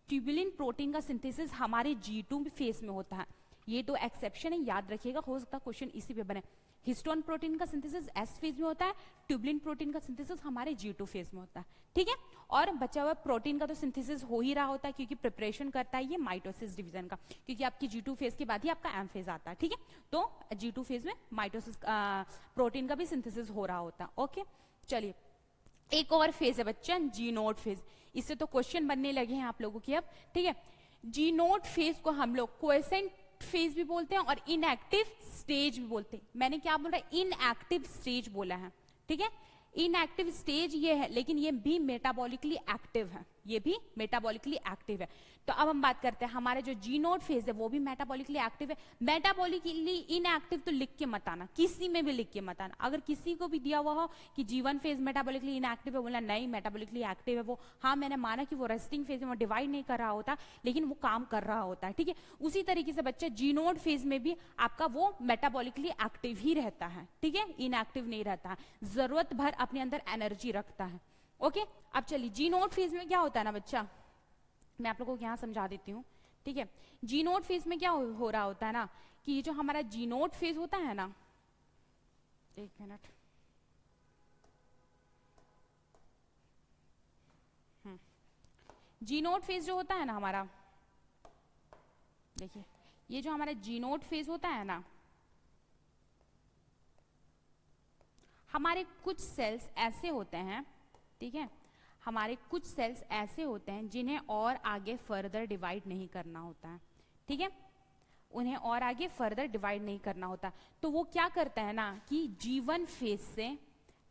ट्यूबुलिन प्रोटीन का सिंथेसिस हमारे G2 फेज में होता है, ये दो एक्सेप्शन है, याद रखिएगा, हो सकता है क्वेश्चन इसी पे बने। हिस्टोन प्रोटीन का सिंथेसिस एस फेज में होता है, ट्यूबुलिन प्रोटीन का सिंथेसिस हमारे G2 फेज में होता है, ठीक है। और बचा हुआ प्रोटीन का तो सिंथेसिस हो ही रहा होता है क्योंकि प्रिपरेशन करता है ये माइटोसिस डिवीजन का, क्योंकि आपकी G2 फेज के बाद ही आपका एम फेज आता है, ठीक है। तो G2 फेज में माइटोसिस प्रोटीन का भी सिंथेसिस हो रहा होता है, ओके। चलिए एक और फेज है बच्चा जी नोट फेज, इससे तो क्वेश्चन बनने लगे हैं आप लोगों के अब, ठीक है। जी नोट फेज को हम लोग क्वेसेंट फेज भी बोलते हैं और इनएक्टिव स्टेज भी बोलते हैं। मैंने क्या बोला, इनएक्टिव स्टेज बोला है, ठीक है। इनएक्टिव स्टेज ये है, लेकिन ये भी मेटाबॉलिकली एक्टिव है, ये भी मेटाबॉलिकली एक्टिव है। तो अब हम बात करते हैं हमारे जो जी नोट फेज है वो भी मेटाबॉलिकली एक्टिव है। मेटाबॉलिकली इनएक्टिव तो लिख के मत आना, किसी में भी लिख के मत आना। अगर किसी को भी दिया हुआ हो कि G1 फेज मेटाबॉलिकली इनएक्टिव है, बोला नहीं मेटाबॉलिकली एक्टिव है वो, हाँ मैंने माना कि वो रेस्टिंग फेज में डिवाइड नहीं कर रहा होता लेकिन वो काम कर रहा होता है, ठीक है। उसी तरीके से बच्चे जी नोट फेज में भी आपका वो मेटाबॉलिकली एक्टिव ही रहता है, ठीक है, इनएक्टिव नहीं रहता है, जरूरत भर अपने अंदर एनर्जी रखता है, ओके। अब चलिए जी नोट फेज में क्या होता है ना बच्चा, मैं आप लोगों को यहाँ समझा देती हूँ, ठीक है। जी नोट फेज में क्या हो रहा होता है ना कि ये जो हमारा जी नोट फेज होता है ना, एक मिनट, जी नोट फेज जो होता है ना हमारा, देखिए ये जो हमारा जी नोट फेज होता है ना, हमारे कुछ सेल्स ऐसे होते हैं, ठीक है, हमारे कुछ सेल्स ऐसे होते हैं जिन्हें और आगे फर्दर डिवाइड नहीं करना होता है, ठीक है, उन्हें और आगे फर्दर डिवाइड नहीं करना होता। तो वो क्या करते हैं ना कि G1 फेज से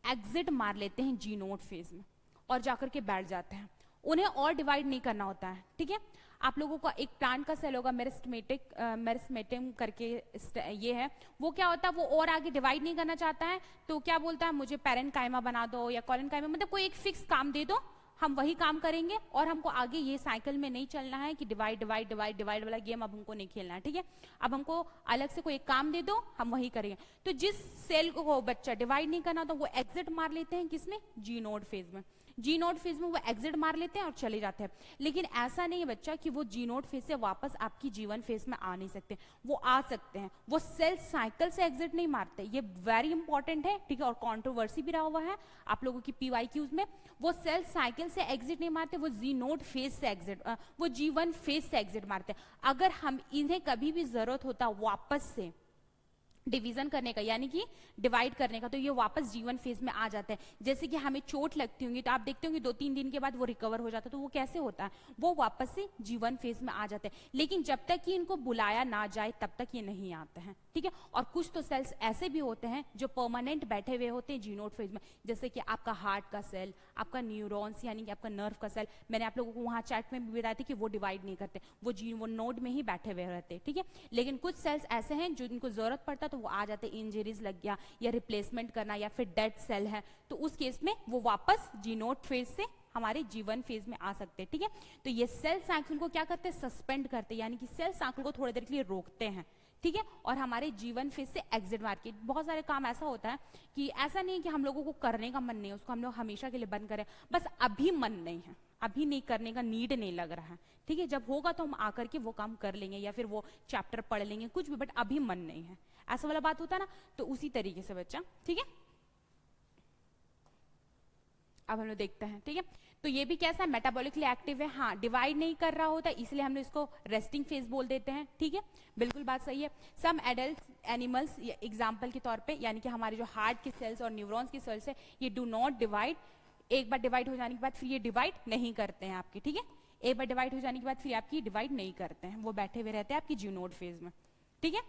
एग्जिट मार लेते हैं जी नोट फेज में और जाकर के बैठ जाते हैं, उन्हें और डिवाइड नहीं करना होता है, ठीक है। आप लोगों का एक प्लांट का सेल होगा मेरिस्टेम करके ये है, वो क्या होता है, वो और आगे डिवाइड नहीं करना चाहता है, तो क्या बोलता है, मुझे पेरेंकाइमा बना दो या कॉलेनकाइमा, मतलब कोई एक फिक्स काम दे दो, हम वही काम करेंगे और हमको आगे ये साइकिल में नहीं चलना है कि डिवाइड डिवाइड डिवाइड डिवाइड वाला गेम अब हमको नहीं खेलना है, ठीक है। अब हमको अलग से कोई एक काम दे दो, हम वही करेंगे। तो जिस सेल को बच्चा डिवाइड नहीं करना तो वो एग्जिट मार लेते हैं, किसमें, जी नोड फेज में। जी नोड फेज में वो एग्जिट मार लेते हैं और चले जाते हैं। लेकिन ऐसा नहीं है बच्चा कि वो जी नोड फेज से वापस आपकी जीवन फेज में आ नहीं सकते, वो आ सकते हैं, वो सेल साइकिल से एग्जिट नहीं मारते। ये वेरी इंपॉर्टेंट है, ठीक है, और कंट्रोवर्सी भी रहा हुआ है आप लोगों की PYQs में। वो सेल साइकिल से एग्जिट नहीं मारते, वो जी नोड फेज से एग्जिट, वो जीवन फेज से एग्जिट मारते हैं। अगर हम इन्हें कभी भी जरूरत होता वापस से डिवीजन करने का, यानी कि डिवाइड करने का, तो ये वापस जीवन फेज में आ जाते हैं। जैसे कि हमें चोट लगती होंगी तो आप देखते होंगे 2-3 दिन के बाद वो रिकवर हो जाता है, तो वो कैसे होता है, वो वापस से जीवन फेज में आ जाते हैं। लेकिन जब तक कि इनको बुलाया ना जाए तब तक ये नहीं आते हैं, ठीक है। और कुछ तो सेल्स ऐसे भी होते हैं जो परमानेंट बैठे हुए होते हैं जी नोड फेज में, जैसे कि आपका हार्ट का सेल, आपका न्यूरॉन्स यानी कि आपका नर्व का सेल। मैंने आप लोगों को वहां चैट में भी बताया था कि वो डिवाइड नहीं करते, वो नोड में ही बैठे हुए रहते हैं, ठीक है। लेकिन कुछ सेल्स ऐसे हैं जो इनको जरूरत पड़ता तो वो आ जाते, इंजरीज लग गया या रिप्लेसमेंट करना या फिर डेड सेल है, तो उस केस में वो वापस जी नोड फेज से हमारे जीवन फेज में आ सकते हैं, ठीक है। तो ये सेल साइकिल को क्या करते हैं, सस्पेंड करते हैं, यानी कि सेल साइकिल को थोड़ी देर के लिए रोकते हैं, ठीक है, और हमारे जीवन फेज से एग्जिट मार के। बहुत सारे काम ऐसा होता है कि ऐसा नहीं है कि हम लोगों को करने का मन नहीं है, उसको हम लोग हमेशा के लिए बंद करें, बस अभी मन नहीं है, अभी नहीं करने का नीड नहीं लग रहा है, ठीक है। जब होगा तो हम आकर के वो काम कर लेंगे या फिर वो चैप्टर पढ़ लेंगे, कुछ भी, बट अभी मन नहीं है, ऐसा वाला बात होता है ना। तो उसी तरीके से बच्चा, ठीक है। अब हम लोग देखते हैं, ठीक है। तो ये भी कैसा है, मेटाबॉलिकली एक्टिव है, हाँ, डिवाइड नहीं कर रहा होता, इसलिए हम लोग इसको रेस्टिंग फेज बोल देते हैं, ठीक है, बिल्कुल बात सही है। सम एडल्ट एनिमल्स एग्जाम्पल के तौर पे, यानी कि हमारे जो हार्ट के सेल्स और न्यूरॉन्स के सेल्स है, ये डू नॉट डिवाइड। एक बार डिवाइड हो जाने के बाद फिर ये डिवाइड नहीं करते हैं आपके, ठीक है। एक बार डिवाइड हो जाने के बाद फिर आपकी डिवाइड नहीं करते हैं, वो बैठे हुए रहते हैं आपकी जी नोड फेज में, ठीक है।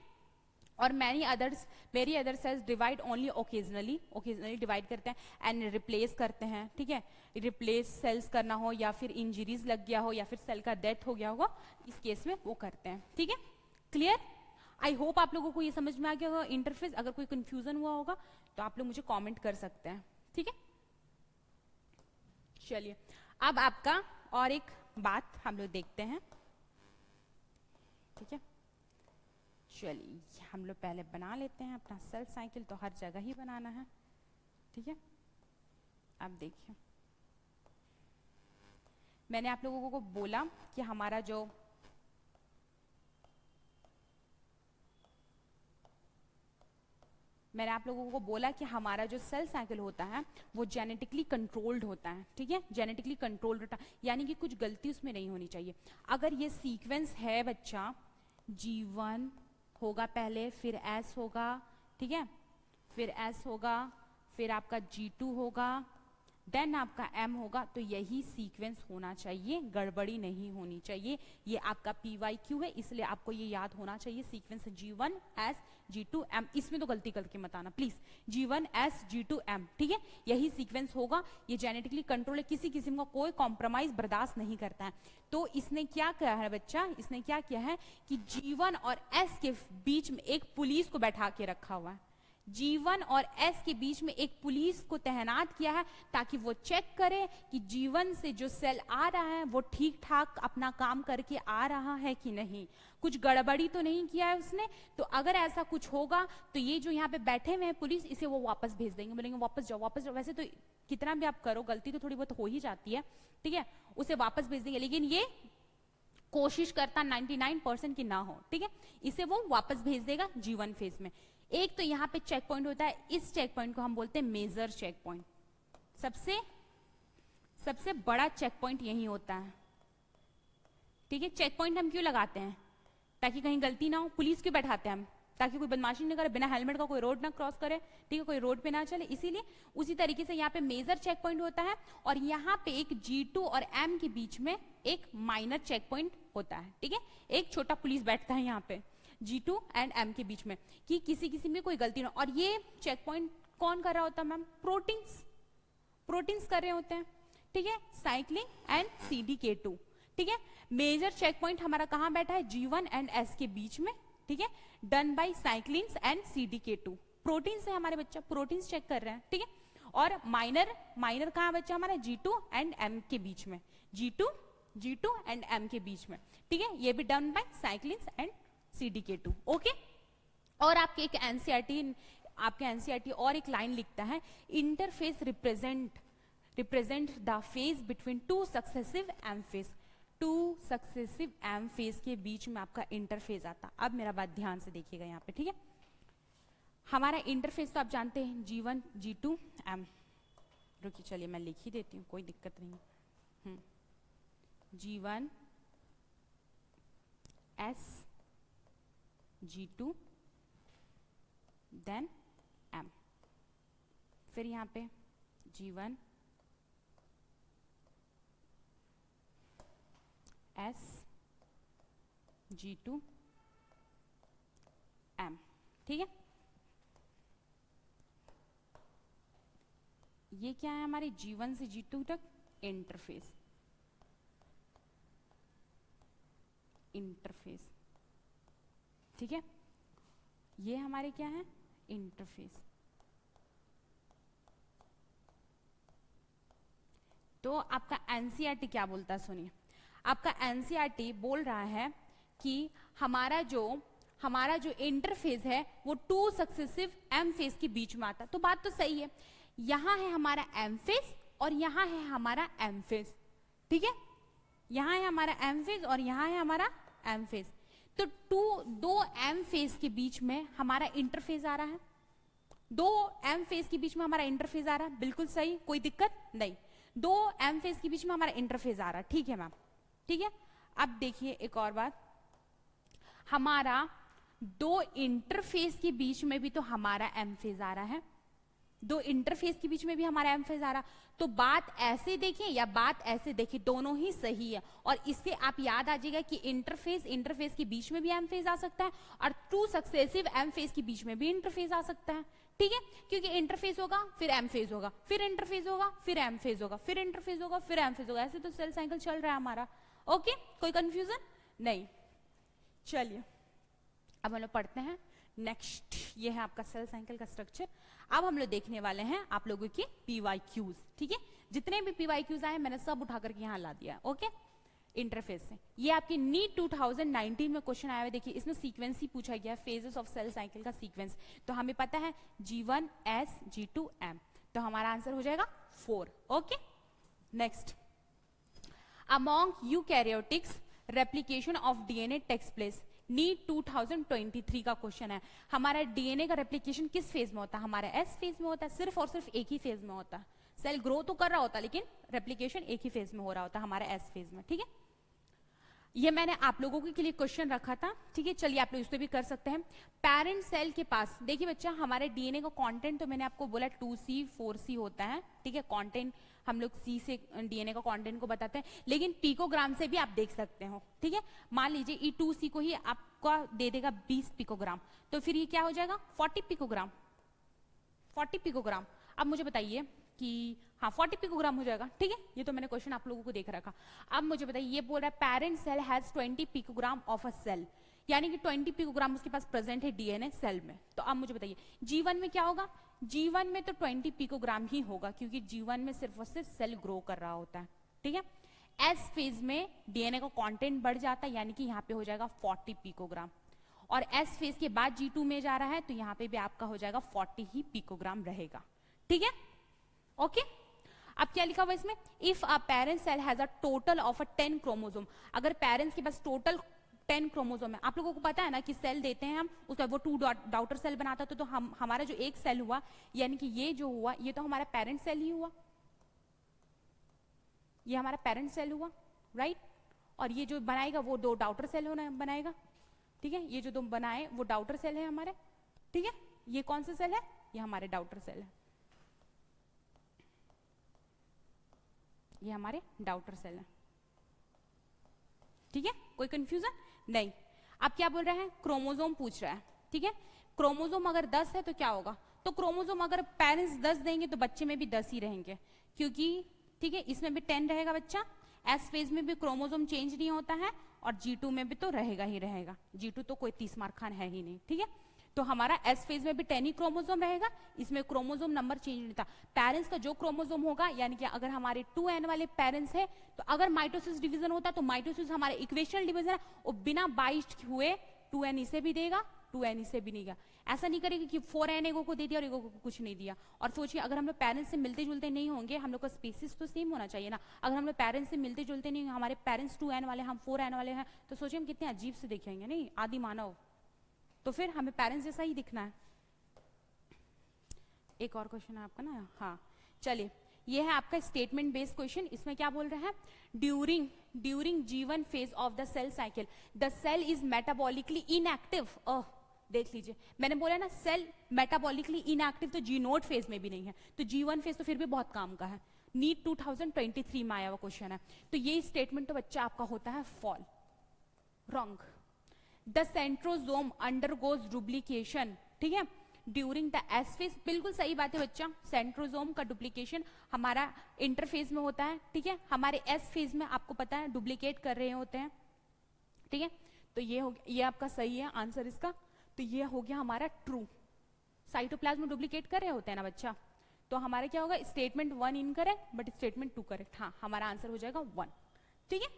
और very other sales divide only occasionally divide करते हैं एंड रिप्लेस करते हैं, ठीक है। रिप्लेस सेल्स करना हो या फिर इंजरीज लग गया हो या फिर सेल का डेथ हो गया होगा, इस केस में वो करते हैं, ठीक है। क्लियर? आई होप आप लोगों को ये समझ में आ गया होगा इंटरफेस। अगर कोई कंफ्यूजन हुआ होगा तो आप लोग मुझे कमेंट कर सकते हैं, ठीक है। चलिए अब आपका और एक बात हम लोग देखते हैं, ठीक है। चलिए हम लोग पहले बना लेते हैं अपना सेल साइकिल, तो हर जगह ही बनाना है, ठीक है। अब देखिए, मैंने आप लोगों को बोला कि हमारा जो सेल साइकिल होता है वो जेनेटिकली कंट्रोल्ड होता है, ठीक है। जेनेटिकली कंट्रोल्ड होता है यानी कि कुछ गलती उसमें नहीं होनी चाहिए। अगर ये सीक्वेंस है बच्चा, G1 होगा पहले, फिर S होगा, ठीक है, फिर S होगा, फिर आपका G2 होगा, देन आपका M होगा, तो यही सीक्वेंस होना चाहिए, गड़बड़ी नहीं होनी चाहिए। ये आपका PYQ है, इसलिए आपको ये याद होना चाहिए sequence G1 S G2 M। इसमें तो गलती करके मत आना please, G1 S G2 M, ठीक है, यही सीक्वेंस होगा। ये जेनेटिकली कंट्रोल है, किसी किस्म का कोई कॉम्प्रोमाइज बर्दाश्त नहीं करता है। तो इसने क्या किया है बच्चा, इसने क्या किया है कि G1 और S के बीच में एक पुलिस को बैठा के रखा हुआ है। G1 और S के बीच में एक पुलिस को तैनात किया है ताकि वो चेक करे कि G1 से जो सेल आ रहा है वो ठीक ठाक अपना काम करके आ रहा है कि नहीं, कुछ गड़बड़ी तो नहीं किया है उसने। तो अगर ऐसा कुछ होगा तो ये जो यहाँ पे बैठे हुए हैं पुलिस, इसे वो वापस भेज देंगे, बोलेंगे वापस जाओ वापस जाओ। वैसे तो कितना भी आप करो, गलती तो थोड़ी बहुत हो ही जाती है, ठीक है, उसे वापस भेज देंगे, लेकिन ये कोशिश करता 99% की ना हो, ठीक है, इसे वो वापस भेज देगा G1 फेज में। एक तो यहाँ पे चेक पॉइंट होता है, इस चेक पॉइंट को हम बोलते हैं मेजर चेक पॉइंट। सबसे बड़ा चेक पॉइंट यही होता है, ठीक है। चेक पॉइंट हम क्यों लगाते हैं, ताकि कहीं गलती ना हो। पुलिस क्यों बैठाते हैं हम, ताकि कोई बदमाशी नहीं करे, बिना हेलमेट का कोई रोड ना क्रॉस करे, ठीक है, कोई रोड पे ना चले, इसीलिए। उसी तरीके से यहाँ पे मेजर चेक पॉइंट होता है, और यहाँ पे एक G2 और M के बीच में एक माइनर चेक पॉइंट होता है, ठीक है। एक छोटा पुलिस बैठता है यहाँ पे G2 एंड M के बीच में, कि किसी में कोई गलती ना। और ये चेक पॉइंट कौन कर रहा होता है मैम, प्रोटीन्स कर रहे होते हैं, ठीक है, साइक्लिन एंड CDK2, ठीक है। मेजर चेक पॉइंट हमारा कहाँ बैठा है, G1 एंड S के बीच में, ठीक है, done by cyclins and CDK2। Proteins है हमारे बच्चा, प्रोटीन्स चेक कर रहे हैं, ठीक है। और माइनर माइनर कहाँ बच्चा हमारा G2 एंड M के बीच में, G2 एंड M के बीच में, ठीक है। ये भी done by cyclins and CDK2, okay. और आपके एक एनसीईआरटी और एक लाइन लिखता है, interphase represent the phase between two successive M phase. Two successive M phase के बीच में आपका इंटरफेज आता। अब मेरा बात ध्यान से देखिएगा यहाँ पे, ठीक है। हमारा इंटरफेस तो आप जानते हैं G1 G2 M। रुकिए चलिए मैं लिख ही देती हूँ, कोई दिक्कत नहीं। G1 S G2 then M, फिर यहाँ पे G1 S G2 M, ठीक है। ये क्या है हमारे G1 से G2 तक इंटरफेस, ठीक है। ये हमारे क्या है इंटरफेस। तो आपका एनसीईआरटी क्या बोलता है सुनिए, आपका एनसीईआरटी बोल रहा है कि हमारा जो इंटरफेस है वो टू सक्सेसिव एम फेज के बीच में आता। तो बात तो सही है, यहां है हमारा एम फेज और यहां है हमारा एम फेज, ठीक है। यहां है हमारा एम फेज और यहां है हमारा एम फेज। तो दो एम फेज के बीच में हमारा इंटरफेस आ रहा है, दो एम फेज के बीच में हमारा इंटरफेस आ रहा है, बिल्कुल सही, कोई दिक्कत नहीं। दो एम फेज के बीच में हमारा इंटरफेस आ रहा है, ठीक है मैम, ठीक है। अब देखिए एक और बात, हमारा दो इंटरफेस के बीच में भी तो हमारा एम फेज आ रहा है, दो इंटरफेस के बीच में भी हमारा एम फेज आ रहा। तो बात ऐसे देखें या बात ऐसे देखें, दोनों ही सही है। और इससे आप याद आ जाएगा कि इंटरफेस के बीच में भी एम फेज आ सकता है और टू सक्सेसिव एम फेज के बीच में भी इंटरफेस आ सकता है, ठीक है। क्योंकि इंटरफेस होगा फिर एम फेज होगा, फिर इंटरफेस होगा फिर एम फेज होगा, फिर इंटरफेस होगा फिर एम फेज होगा, ऐसे तो सेल साइकिल चल रहा है हमारा, ओके। कोई कंफ्यूजन नहीं। चलिए अब हम लोग पढ़ते हैं नेक्स्ट। ये है आपका सेल साइकिल का स्ट्रक्चर। अब हम लोग देखने वाले हैं आप लोगों की PYQs, ठीक है। जितने भी PYQs आए मैंने सब उठा करके यहाँ ला दिया, ओके। इंटरफेस से ये आपके नीट 2019 में क्वेश्चन आया हुआ, देखिए इसमें सीक्वेंस ही पूछा गया, फेजेस ऑफ सेल साइकिल का सीक्वेंस। तो हमें पता है G1 S G2 M, तो हमारा आंसर हो जाएगा 4, okay. Next, among eukaryotics replication of DNA takes place. NEET 2023 का क्वेश्चन है, हमारा डीएनए का रेप्लिकेशन किस फेज में होता है? हमारा एस फेज में होता है, सिर्फ और सिर्फ एक ही फेज में होता है। सेल ग्रो तो कर रहा होता है लेकिन रेप्लिकेशन एक ही फेज में हो रहा होता है, हमारा एस फेज में, ठीक है। ये मैंने आप लोगों के लिए क्वेश्चन रखा था, ठीक है। चलिए आप लोग इस पे भी कर सकते हैं। पेरेंट सेल के पास देखिए बच्चा, हमारे डीएनए का कंटेंट तो मैंने आपको बोला 2C 4C होता है, ठीक है। कंटेंट हम लोग C से डीएनए का कंटेंट को बताते हैं, लेकिन पिकोग्राम से भी आप देख सकते हो, ठीक है। मान लीजिए ई 2C को ही आपका दे देगा 20 पिकोग्राम, तो फिर ये क्या हो जाएगा 40 पिकोग्राम, 40 पिकोग्राम। अब मुझे बताइए कि हाँ 40 पिकोग्राम हो जाएगा, ठीक है। ये तो मैंने क्वेश्चन आप लोगों को देख रखा। अब मुझे बताइए, ये बोल रहा है parent cell has 20 picogram of a cell, यानी कि 20 पिकोग्राम उसके पास प्रेजेंट है डीएनए सेल में। तो अब मुझे बताइए G1 में क्या होगा? G1 में तो 20 पिकोग्राम ही होगा, क्योंकि G1 में सिर्फ और सिर्फ सेल ग्रो कर रहा होता है, ठीक है। एस फेज में डीएनए का कंटेंट बढ़ जाता है, यानी कि यहाँ पे हो जाएगा 40 पिकोग्राम, और एस फेज के बाद G2 में जा रहा है तो यहाँ पे भी आपका हो जाएगा 40 ही पिकोग्राम रहेगा, ठीक है, ओके। अब क्या लिखा हुआ इसमें? If a parent cell has a total of 10 chromosome, अगर पेरेंट्स के पास टोटल 10 क्रोमोसोम है, आप लोगों को पता है ना कि सेल देते हैं हम, उसका वो 2 डॉटर सेल बनाता तो हमारा जो एक सेल हुआ, यानी कि ये जो हुआ ये तो हमारा पेरेंट सेल ही हुआ, ये हमारा पेरेंट सेल हुआ, राइट। और ये जो बनाएगा वो 2 डॉटर सेल बनाएगा, ठीक है। ये जो 2 बनाए वो डॉटर सेल है हमारे, ठीक है। ये कौन सा सेल है? ये हमारे डॉटर सेल है, ये हमारे डॉटर सेल है, ठीक है। कोई कंफ्यूजन नहीं। अब क्या बोल रहे हैं? क्रोमोसोम पूछ रहा है, ठीक है। क्रोमोसोम अगर 10 है तो क्या होगा? तो क्रोमोसोम अगर पेरेंट्स 10 देंगे तो बच्चे में भी 10 ही रहेंगे, क्योंकि ठीक है इसमें भी 10 रहेगा बच्चा। एस फेज में भी क्रोमोसोम चेंज नहीं होता है, और G2 में भी तो रहेगा ही रहेगा। G2 तो कोई 30 मार्क खान है ही नहीं, ठीक है। तो हमारा एस फेज में भी 10 ही क्रोमोसोम रहेगा, इसमें क्रोमोसोम नंबर चेंज नहीं था। पेरेंट्स का जो क्रोमोसोम होगा, यानी कि अगर हमारे 2n वाले पेरेंट्स है तो अगर माइटोसिस डिवीजन होता तो माइटोसिस हमारा इक्वेशनल डिवीजन है, वो बिना बाइस्ड हुए 2n इसे भी देगा, 2n इसे भी नहीं देगा। ऐसा नहीं करेगा कि 4n एगो को दे दिया और एगो को कुछ नहीं दिया। और सोचिए अगर हम लोग पेरेंट्स से मिलते जुलते नहीं होंगे, हम लोग का स्पीसीज तो सेम होना चाहिए ना। अगर हम लोग पेरेंट्स से मिलते जुलते नहीं, हमारे पेरेंट्स 2n वाले, हम 4n वाले हैं, तो सोचिए हम कितने अजीब से दिखेंगे, नहीं आदि मानव। तो फिर हमें पेरेंट्स जैसा ही दिखना है। एक और क्वेश्चन है आपका ना, हाँ चलिए, ये है आपका स्टेटमेंट बेस्ड क्वेश्चन। इसमें क्या बोल रहे हैं, during G1 phase of the cell cycle the cell is metabolically inactive. देख लीजिए, मैंने बोला ना सेल मेटाबॉलिकली इनएक्टिव, तो जी नोट फेज में भी नहीं है, तो G1 फेज तो फिर भी बहुत काम का है। नीट 2023 में आया हुआ क्वेश्चन है। तो ये स्टेटमेंट तो बच्चा आपका होता है fall, wrong. The centrosome undergoes duplication, ठीक है, ड्यूरिंग द एस फेज, बिल्कुल सही बात है बच्चा। सेंट्रोजोम का डुप्लीकेशन हमारा इंटरफेज में होता है, ठीक है, हमारे एस फेज में आपको पता है डुप्लीकेट कर रहे होते हैं, ठीक है। तो ये हो गया, ये आपका सही है आंसर इसका। तो ये हो गया हमारा ट्रू, साइटोप्लाज्म में डुप्लीकेट कर रहे होते हैं ना बच्चा। तो हमारा क्या होगा, statement 1 incorrect but statement 2 correct. हाँ, हमारा आंसर हो जाएगा 1, ठीक है।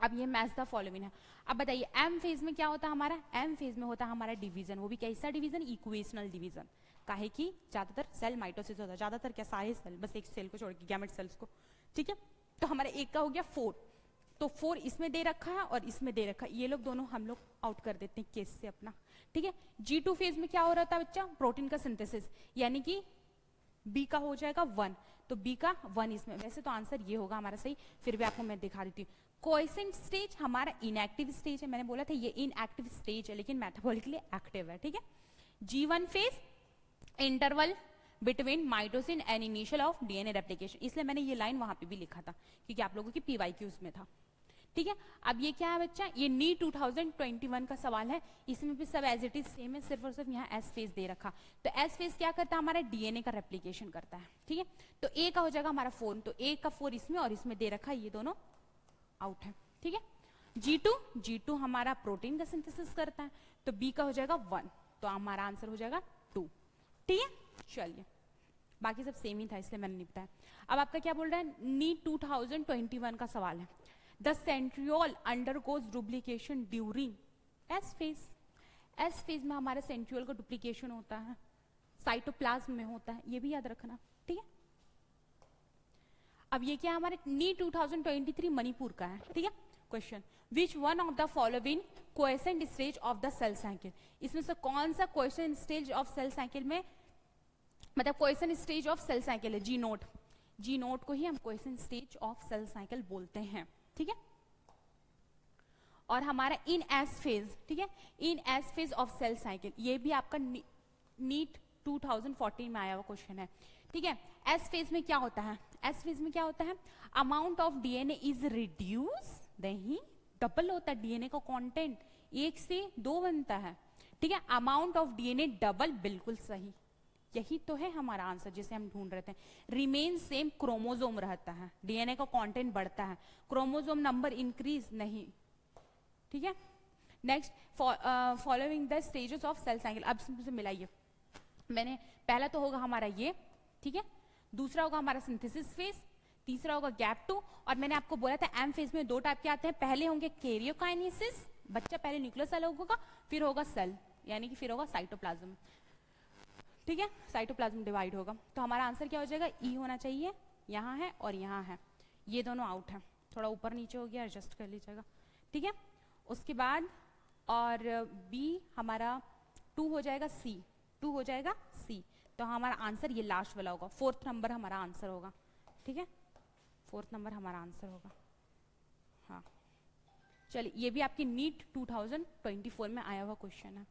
अब ये मैच द फॉलोइंग है। अब बताइए एम फेज में क्या होता है हमारा, एम फेज में होता है हमारा डिवीजन, वो भी कैसा डिवीजन, इक्वेशनल डिवीजन। काहे कि ज्यादातर सेल माइटोसिस होता है, ज्यादातर क्या, सारे सेल, बस एक सेल को छोड़ के गैमेट सेल्स को, ठीक है। तो हमारा एक का हो गया 4, तो 4 इसमें दे रखा है और इसमें दे रखा है, ये लोग दोनों हम लोग आउट कर देते हैं केस से अपना, ठीक है। G2 फेज में क्या हो रहा था बच्चा, प्रोटीन का सिंथेसिस, यानी कि बी का हो जाएगा 1, तो बी का 1 इसमें। वैसे तो आंसर ये होगा हमारा सही, फिर भी आपको मैं दिखा देती हूँ। क्वाइसेंट स्टेज हमारा इनएक्टिव स्टेज है, मैंने बोला था ये इनएक्टिव स्टेज है लेकिन मेटाबॉलिकली एक्टिव है, ठीक है। G1 phase interval between mitosis and initial of DNA replication, इसलिए मैंने ये लाइन वहां पे भी लिखा था क्योंकि आप लोगों की पीवाईक्यूज में था, ठीक है। अब ये क्या है बच्चा, ये नीट 2021 का सवाल है, इसमें भी सब एज इट इज सेम है, सिर्फ और सिर्फ यहाँ एस फेज दे रखा। तो एस फेज क्या करता है, हमारा डीएनए का रेप्लिकेशन करता है, ठीक है। तो ए का हो जाएगा हमारा 4, तो ए का 4 इसमें और इसमें दे रखा है, ये दोनों आउट है, ठीक है। G2 हमारा प्रोटीन का सिंथेसिस करता है, तो बी का हो जाएगा 1, तो हमारा आंसर हो जाएगा 2, ठीक है। चलिए, बाकी सब सेम ही था इसलिए मैंने नहीं बताया। अब आपका क्या बोल रहा है, नीट 2021 का सवाल है। The centriole undergoes duplication during S phase, S phase में हमारे सेंट्रियोल का डुप्लीकेशन होता है, साइटोप्लाज्म में होता है, ये भी याद रखना, ठीक है। अब ये क्या हमारे नीट 2023 मणिपुर का है, ठीक है। Question, which one of the following question stage of the cell cycle, इसमें से कौन सा question stage of cell cycle में, मतलब question stage of cell cycle है, जी नोट को ही हम question stage of cell cycle बोलते हैं, ठीक है। और हमारा इन एस फेज, ठीक है, in S phase of cell cycle, ये भी आपका नीट 2014 में आया हुआ क्वेश्चन है, ठीक है। एस फेज में क्या होता है, एस फेज में क्या होता है, amount of DNA is reduce, नहीं डबल होता है डीएनए का कंटेंट, 1 से 2 बनता है, ठीक है। अमाउंट ऑफ डीएनए डबल, बिल्कुल सही, यही तो है हमारा आंसर जिसे हम ढूंढ रहे थे। रिमेन सेम, क्रोमोसोम रहता है, डीएनए का कंटेंट बढ़ता है, क्रोमोसोम नंबर इंक्रीज नहीं, ठीक है। Next, following the stages of cell cycle, अब से मिलाइए, मैंने पहला तो होगा हमारा ये, ठीक है, दूसरा होगा हमारा सिंथेसिस फेज, तीसरा होगा गैप 2, और मैंने आपको बोला था एम फेज में 2 टाइप के आते हैं, पहले होंगे कैरियोकाइनेसिस, बच्चा पहले न्यूक्लियस अलग होगा, फिर होगा सेल, यानी कि फिर होगा साइटोप्लाज्म, ठीक है, साइटोप्लाज्म डिवाइड होगा। तो हमारा आंसर क्या हो जाएगा, ई होना चाहिए, यहाँ है और यहाँ है, ये दोनों आउट है, थोड़ा ऊपर नीचे हो गया, एडजस्ट कर लीजिएगा, ठीक है। उसके बाद और बी हमारा 2 हो जाएगा, सी 2 हो जाएगा, सी, तो हमारा आंसर ये लास्ट वाला होगा, 4th नंबर हमारा आंसर होगा, ठीक है, 4th नंबर हमारा आंसर होगा। हाँ चलिए, ये भी आपकी नीट 2024 में आया हुआ क्वेश्चन है,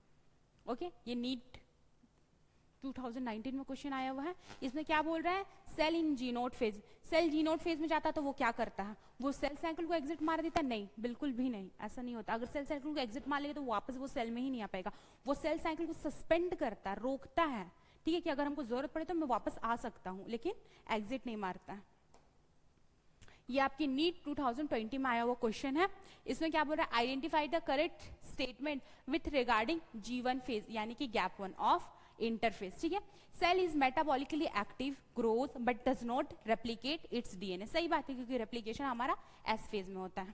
ओके। ये नीट 2019 में क्वेश्चन आया हुआ है, इसमें क्या बोल रहा है, सेल इन जीनोट फेज, सेल जीनोट फेज में जाता तो वो क्या करता है, वो सेल साइकिल को एग्जिट मार देता, नहीं बिल्कुल भी नहीं, ऐसा नहीं होता। अगर सेल साइकिल को एग्जिट मार लेगा तो वापस वो सेल में ही नहीं आ पाएगा, वो सेल साइकिल को सस्पेंड करता है, रोकता है, ठीक है, कि अगर हमको जरूरत पड़े तो मैं वापस आ सकता हूं, लेकिन एग्जिट नहीं मारता है। ये आपकी नीट 2020 में आया हुआ क्वेश्चन है। इसमें क्या बोल रहा है, identify the correct statement with regarding G1 phase यानी कि गैप 1 ऑफ इंटरफेस। ठीक है, cell is metabolically active, growth but does not replicate its DNA. सही बात है, क्योंकि रेप्लिकेशन हमारा एस फेज में होता है।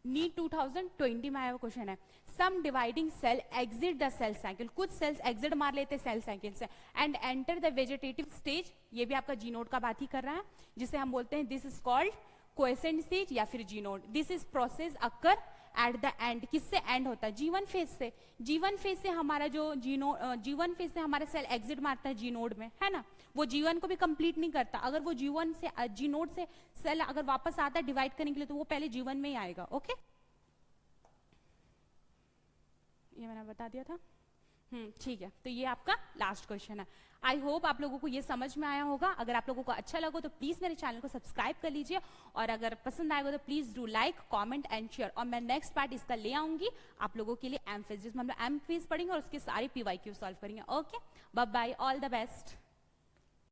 नीट 2020 में आया हुआ क्वेश्चन है, some dividing cell exit the cell cycle. कुछ सेल्स एग्जिट मार लेते सेल साइकिल से and enter the vegetative stage. ये भी आपका जी नोड का बात ही कर रहा है, जिसे हम बोलते हैं this is called quiescent stage या फिर G nought. This is process occur at the end. किससे एंड होता है, G1 फेज से। G1 फेज से हमारा जो G1 फेज से हमारा सेल एग्जिट मारता है जी नोड में, है ना, वो G1 को भी कंप्लीट नहीं करता। अगर वो G1 से जी नोड से सेल अगर वापस आता है डिवाइड करने के लिए, तो वो पहले G1 में ही आएगा। ओके, ये मैंने बता दिया था। ठीक है, तो ये आपका लास्ट क्वेश्चन है। आई होप आप लोगों को ये समझ में आया होगा। अगर आप लोगों को अच्छा लगा तो प्लीज मेरे चैनल को सब्सक्राइब कर लीजिए, और अगर पसंद आएगा तो please do like, comment and share. और मैं नेक्स्ट पार्ट इसका ले आऊंगी आप लोगों के लिए एमफिज, जिसमें हम लोग एमफिज पढ़ेंगे और उसके सारे PYQ सॉल्व करेंगे। Okay, bye bye, all the best.